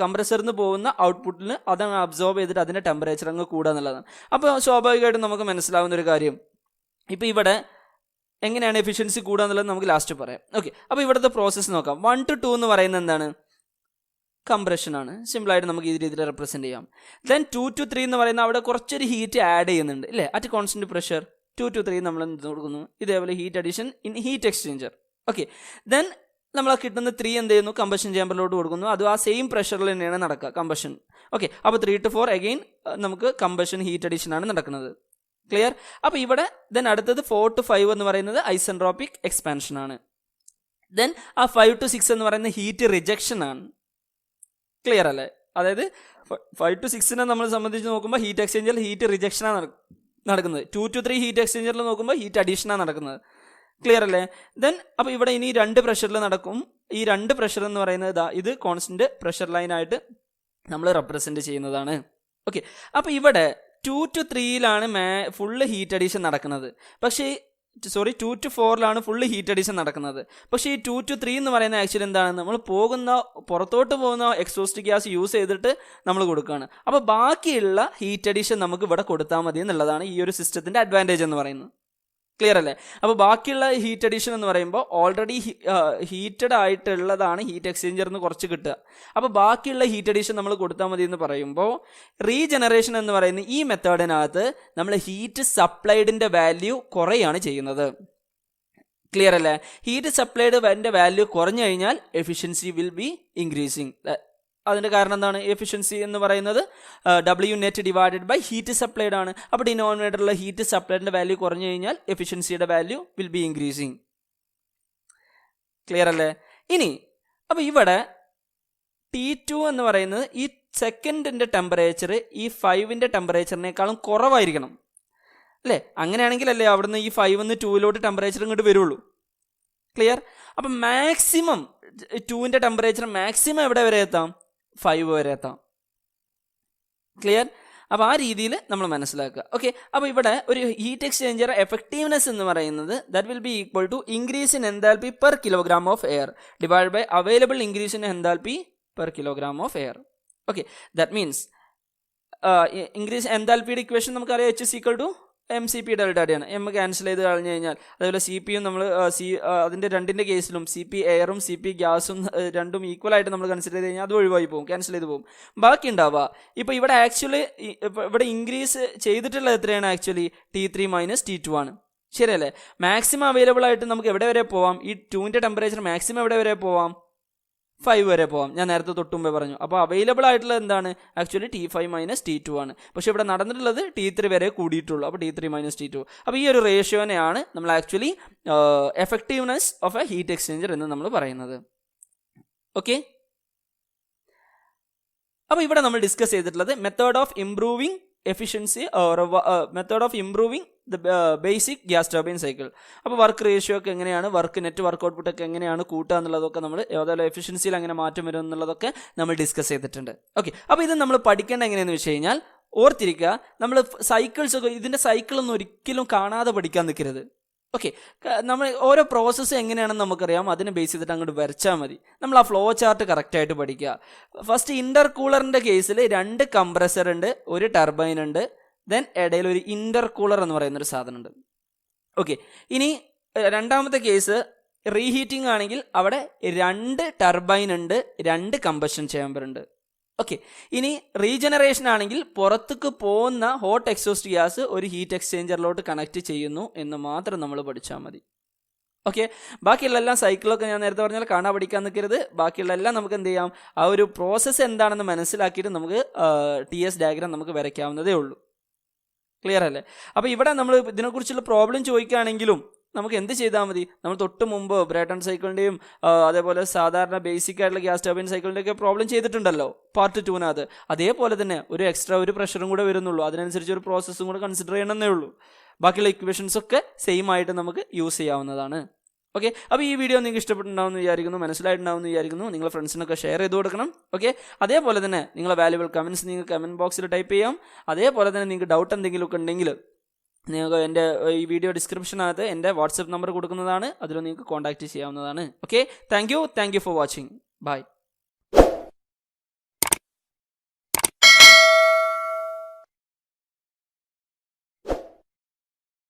കംപ്രസറിൽ നിന്ന് പോകുന്ന ഔട്ട്പുട്ടിന് അതങ്ങ് അബ്സോർബ് ചെയ്തിട്ട് അതിൻ്റെ ടെമ്പറേച്ചർ അങ്ങ് കൂടുക എന്നുള്ളതാണ്. അപ്പോൾ സ്വാഭാവികമായിട്ടും നമുക്ക് മനസ്സിലാവുന്ന ഒരു കാര്യം, ഇപ്പോൾ ഇവിടെ എങ്ങനെയാണ് എഫിഷ്യൻസി കൂടുക എന്നുള്ളത് നമുക്ക് ലാസ്റ്റ് പറയാം. ഓക്കെ, അപ്പോൾ ഇവിടുത്തെ പ്രോസസ്സ് നോക്കാം. 1 to 2 എന്ന് പറയുന്നത് എന്താണ്, കംപ്രഷൻ ആണ്. സിമ്പിളായിട്ട് നമുക്ക് ഈ രീതിയിൽ റെപ്രസെൻറ്റ് ചെയ്യാം. ദെൻ 2 to 3 എന്ന് പറയുന്നത് അവിടെ കുറച്ചൊരു ഹീറ്റ് ആഡ് ചെയ്യുന്നുണ്ട് അല്ലേ, അറ്റ് കോൺസ്റ്റന്റ് പ്രഷർ. 2 to 3 നമ്മൾ എന്ത് കൊടുക്കുന്നു, ഇതേപോലെ heat addition in heat exchanger. Okay, then നമ്മൾ കിട്ടുന്ന 3 എന്ത് ചെയ്യുന്നു, കമ്പഷൻ ചേമ്പറിലോട്ട് കൊടുക്കുന്നു. അത് ആ സെയിം പ്രഷറിൽ തന്നെയാണ് നടക്കുക കമ്പഷൻ. ഓക്കെ, അപ്പോൾ 3 to 4 അഗെയിൻ നമുക്ക് കമ്പഷൻ ഹീറ്റ് അഡീഷൻ ആണ് നടക്കുന്നത്. ക്ലിയർ? അപ്പോൾ ഇവിടെ ദെൻ അടുത്തത് 4 to 5 എന്ന് പറയുന്നത് ഐസെൻട്രോപിക് എക്സ്പാൻഷൻ ആണ്. ദെൻ ആ 5 to 6 എന്ന് പറയുന്നത് ഹീറ്റ് റിജക്ഷൻ ആണ്. ക്ലിയർ അല്ലേ? അതായത് 5 to 6നെ നമ്മൾ സംബന്ധിച്ച് നോക്കുമ്പോൾ ഹീറ്റ് എക്സ്ചേഞ്ചറിൽ ഹീറ്റ് റിജക്ഷനാണ് നടക്കുന്നത്. 2 to 3 ഹീറ്റ് എക്സ്ചേഞ്ചറിൽ നോക്കുമ്പോൾ ഹീറ്റ് അഡീഷനാണ് നടക്കുന്നത്. ക്ലിയർ അല്ലേ? ദെൻ അപ്പോൾ ഇവിടെ ഇനി 2 പ്രഷറിൽ നടക്കും. ഈ 2 പ്രഷർ എന്ന് പറയുന്നത് ഇത് കോൺസ്റ്റന്റ് പ്രഷർ ലൈനായിട്ട് നമ്മൾ റെപ്രസെൻറ്റ് ചെയ്യുന്നതാണ്. ഓക്കെ, അപ്പോൾ ഇവിടെ 2 to 3യിലാണ് ഫുള്ള് ഹീറ്റ് അഡീഷൻ നടക്കുന്നത്. പക്ഷേ 2 to 4ലാണ് ഫുള്ള് ഹീറ്റ് അഡീഷൻ നടക്കുന്നത്. പക്ഷേ ഈ 2 to 3 എന്ന് പറയുന്ന ആക്ച്വലി എന്താണ്, നമ്മൾ പുറത്തോട്ട് പോകുന്ന എക്സോസ്റ്റ് ഗ്യാസ് യൂസ് ചെയ്തിട്ട് നമ്മൾ കൊടുക്കുകയാണ്. അപ്പോൾ ബാക്കിയുള്ള ഹീറ്റ് അഡീഷൻ നമുക്ക് ഇവിടെ കൊടുത്താൽ മതി എന്നുള്ളതാണ് ഈ ഒരു സിസ്റ്റത്തിൻ്റെ അഡ്വാൻറ്റേജ് എന്ന് പറയുന്നത്. ക്ലിയർ അല്ലേ? അപ്പോൾ ബാക്കിയുള്ള ഹീറ്റ് അഡീഷൻ എന്ന് പറയുമ്പോൾ ഓൾറെഡി ഹീറ്റഡ് ആയിട്ടുള്ളതാണ് ഹീറ്റ് എക്സ്ചേഞ്ചറിൽ നിന്ന് കുറച്ച് കിട്ടുക. അപ്പോൾ ബാക്കിയുള്ള ഹീറ്റ് അഡീഷൻ നമ്മൾ കൊടുത്താൽ മതി എന്ന് പറയുമ്പോൾ റീജനറേഷൻ എന്ന് പറയുന്ന ഈ മെത്തേഡിനകത്ത് നമ്മൾ ഹീറ്റ് സപ്ലൈഡിൻ്റെ വാല്യൂ കുറയാണ് ചെയ്യുന്നത്. ക്ലിയർ അല്ലേ? ഹീറ്റ് സപ്ലൈഡ് വാല്യൂ കുറഞ്ഞു കഴിഞ്ഞാൽ എഫിഷ്യൻസി വിൽ ബി ഇൻക്രീസിങ്. അതിൻ്റെ കാരണം എന്താണ്? എഫിഷ്യൻസി എന്ന് പറയുന്നത് W net divided by heat supplied ആണ്. അപ്പോൾ ഡിനോമിനേറ്ററിലുള്ള ഹീറ്റ് സപ്ലൈഡിൻ്റെ വാല്യൂ കുറഞ്ഞു കഴിഞ്ഞാൽ എഫിഷ്യൻസിയുടെ value will be increasing. Clear അല്ലേ? ഇനി അപ്പോൾ ഇവിടെ T2 എന്ന് പറയുന്നത് ഈ സെക്കൻഡിൻ്റെ ടെമ്പറേച്ചർ ഈ 5ൻ്റെ ടെമ്പറേച്ചറിനേക്കാളും കുറവായിരിക്കണം അല്ലേ? അങ്ങനെയാണെങ്കിലല്ലേ അവിടുന്ന് ഈ 5 2 ടെമ്പറേച്ചർ ഇങ്ങോട്ട് വരുള്ളൂ. ക്ലിയർ? അപ്പം മാക്സിമം 2ൻ്റെ ടെമ്പറേച്ചർ മാക്സിമം എവിടെ വരെ എത്താം? 5 വരെ എത്താം. ക്ലിയർ? അപ്പോൾ ആ രീതിയിൽ നമ്മൾ മനസ്സിലാക്കുക. ഓക്കെ, അപ്പോൾ ഇവിടെ ഒരു ഹീറ്റ് എക്സ്ചേഞ്ചർ എഫക്റ്റീവ്നെസ് എന്ന് പറയുന്നത് that will be equal to increase in enthalpy per kilogram of air divide by available increase in enthalpy per kilogram of air. Okay, that means increase എൻതാൽപ്പിയുടെ ഇക്വേഷൻ നമുക്കറിയാം H is equal to mCp delta T ആണ്. M cancel ചെയ്ത് കഴിഞ്ഞ് കഴിഞ്ഞാൽ അതേപോലെ CP യും നമ്മൾ അതിൻ്റെ രണ്ടിൻ്റെ കേസിലും CP എയറും CP ഗ്യാസും രണ്ടും ഈക്വൽ ആയിട്ട് നമ്മൾ കൺസിഡർ ചെയ്ത് കഴിഞ്ഞാൽ അത് ഒഴിവായി പോകും, ക്യാൻസൽ ചെയ്ത് പോകും. ബാക്കി ഉണ്ടാവുക ഇപ്പോൾ ഇവിടെ ആക്ച്വലി ഇവിടെ ഇൻക്രീസ് ചെയ്തിട്ടുള്ളത് എത്രയാണ്? ആക്ച്വലി T3 - T2 ആണ്. ശരിയല്ലേ? മാക്സിമം അവൈലബിൾ ആയിട്ട് നമുക്ക് എവിടെ വരെ പോവാം? ഈ 2ൻ്റെ ടെമ്പറേച്ചർ മാക്സിമം എവിടെ വരെ പോവാം? 5 വരെ പോവാം. ഞാൻ നേരത്തെ തൊട്ടുമുമ്പേ പറഞ്ഞു. അപ്പോൾ അവൈലബിൾ ആയിട്ടുള്ളത് എന്താണ്? ആക്ച്വലി T5 - T2 ആണ്. പക്ഷേ ഇവിടെ നടന്നിട്ടുള്ളത് T3 വരെ കൂടിയിട്ടുള്ളൂ. അപ്പോൾ T3 - T2. അപ്പോൾ ഈ ഒരു റേഷ്യോനെയാണ് നമ്മൾ actually effectiveness of A heat exchanger എന്ന് നമ്മൾ പറയുന്നത്. ഓക്കെ, അപ്പോൾ ഇവിടെ നമ്മൾ ഡിസ്കസ് ചെയ്തിട്ടുള്ളത് method of improving efficiency method of improving the basic gas turbine cycle. അപ്പോൾ വർക്ക് റേഷ്യോ ഒക്കെ എങ്ങനെയാണ്, നെറ്റ് വർക്ക് ഔട്ട്പുട്ട് ഒക്കെ എങ്ങനെയാണ് കൂട്ടുക എന്നുള്ളതൊക്കെ നമ്മൾ അതുപോലെ എഫിഷ്യൻസിയിൽ എങ്ങനെ മാറ്റം വരും എന്നുള്ളതൊക്കെ നമ്മൾ ഡിസ്കസ് ചെയ്തിട്ടുണ്ട്. ഓക്കെ, അപ്പോൾ ഇത് നമ്മൾ പഠിക്കേണ്ട എങ്ങനെയെന്ന് വെച്ച് കഴിഞ്ഞാൽ ഓർത്തിരിക്കുക, നമ്മൾ സൈക്കിൾസ് ഒക്കെ ഇതിൻ്റെ സൈക്കിളൊന്നും ഒരിക്കലും കാണാതെ പഠിക്കാൻ നിൽക്കരുത്. ഓക്കെ, നമ്മൾ ഓരോ പ്രോസസ്സ് എങ്ങനെയാണെന്ന് നമുക്കറിയാം, അതിനെ ബേസ് ചെയ്തിട്ട് അങ്ങോട്ട് വരച്ചാൽ മതി. നമ്മൾ ആ ഫ്ലോ ചാർട്ട് കറക്റ്റായിട്ട് പഠിക്കുക. ഫസ്റ്റ് ഇൻ്റർകൂളറിൻ്റെ കേസിൽ 2 കംപ്രസർ ഉണ്ട്, ഒരു ടർബൈൻ ഉണ്ട്, ദെൻ ഇടയിൽ ഒരു ഇൻ്റർകൂളർ എന്ന് പറയുന്നൊരു സാധനമുണ്ട്. ഓക്കെ, ഇനി രണ്ടാമത്തെ കേസ് റീഹീറ്റിംഗ് ആണെങ്കിൽ അവിടെ 2 ടർബൈൻ ഉണ്ട്, 2 കമ്പഷൻ ചേമ്പർ ഉണ്ട്. ഓക്കെ, ഇനി റീജനറേഷൻ ആണെങ്കിൽ പുറത്തേക്ക് പോകുന്ന ഹോട്ട് എക്സോസ്റ്റ് ഗ്യാസ് ഒരു ഹീറ്റ് എക്സ്ചേഞ്ചറിലോട്ട് കണക്ട് ചെയ്യുന്നു എന്ന് മാത്രം നമ്മൾ പഠിച്ചാൽ മതി. ഓക്കെ, ബാക്കിയുള്ള എല്ലാം സൈക്കിളൊക്കെ ഞാൻ നേരത്തെ പറഞ്ഞാൽ കാണാൻ പഠിക്കാൻ നിൽക്കരുത്. ബാക്കിയുള്ള എല്ലാം നമുക്ക് എന്ത് ചെയ്യാം, ആ ഒരു പ്രോസസ്സ് എന്താണെന്ന് മനസ്സിലാക്കിയിട്ട് നമുക്ക് TS ഡയഗ്രാം നമുക്ക് വരയ്ക്കാവുന്നതേ ഉള്ളൂ. ക്ലിയർ അല്ലേ? അപ്പോൾ ഇവിടെ നമ്മൾ ഇതിനെക്കുറിച്ചുള്ള പ്രോബ്ലം ചോദിക്കുകയാണെങ്കിലും നമുക്ക് എന്ത് ചെയ്താൽ മതി, നമ്മൾ തൊട്ട് മുമ്പ് ബ്രേട്ടൺ സൈക്കിളിൻ്റെയും അതേപോലെ സാധാരണ ബേസിക് ആയിട്ടുള്ള ഗ്യാസ് ടർബൈൻ സൈക്കിളിൻ്റെയൊക്കെ പ്രോബ്ലം ചെയ്തിട്ടുണ്ടല്ലോ പാർട്ട് 2-നകത്ത്. അതേപോലെ തന്നെ ഒരു എക്സ്ട്രാ ഒരു പ്രഷറും കൂടെ വരുന്നുള്ളൂ, അതിനനുസരിച്ച് ഒരു പ്രോസസ്സും കൂടെ കൺസിഡർ ചെയ്യണമെന്നേ ഉള്ളൂ. ബാക്കിയുള്ള ഇക്വേഷൻസ് ഒക്കെ സെയിം ആയിട്ട് നമുക്ക് യൂസ് ചെയ്യാവുന്നതാണ്. ഓക്കെ, അപ്പോൾ ഈ വീഡിയോ നിങ്ങൾക്ക് ഇഷ്ടപ്പെട്ടുണ്ടാവുമെന്ന് വിചാരിക്കുന്നു, മനസ്സിലായിട്ടുണ്ടാവുമെന്ന് വിചാരിക്കുന്നു. നിങ്ങളുടെ ഫ്രണ്ട്സിനൊക്കെ ഷെയർ ചെയ്ത് കൊടുക്കണം. ഓക്കെ, അതേപോലെ തന്നെ നിങ്ങളുടെ വാല്യുബിൾ കമൻറ്റ്സ് നിങ്ങൾക്ക് കമൻറ്റ് ബോക്സിൽ ടൈപ്പ് ചെയ്യാം. അതേപോലെ തന്നെ നിങ്ങൾക്ക് ഡൗട്ട് എന്തെങ്കിലുമൊക്കെ ഉണ്ടെങ്കിൽ നിങ്ങൾക്ക് എൻ്റെ ഈ വീഡിയോ ഡിസ്ക്രിപ്ഷനകത്ത് എൻ്റെ വാട്സപ്പ് നമ്പർ കൊടുക്കുന്നതാണ്, അതിൽ നിങ്ങൾക്ക് കോൺടാക്റ്റ് ചെയ്യാവുന്നതാണ്. Okay, thank you for watching. By.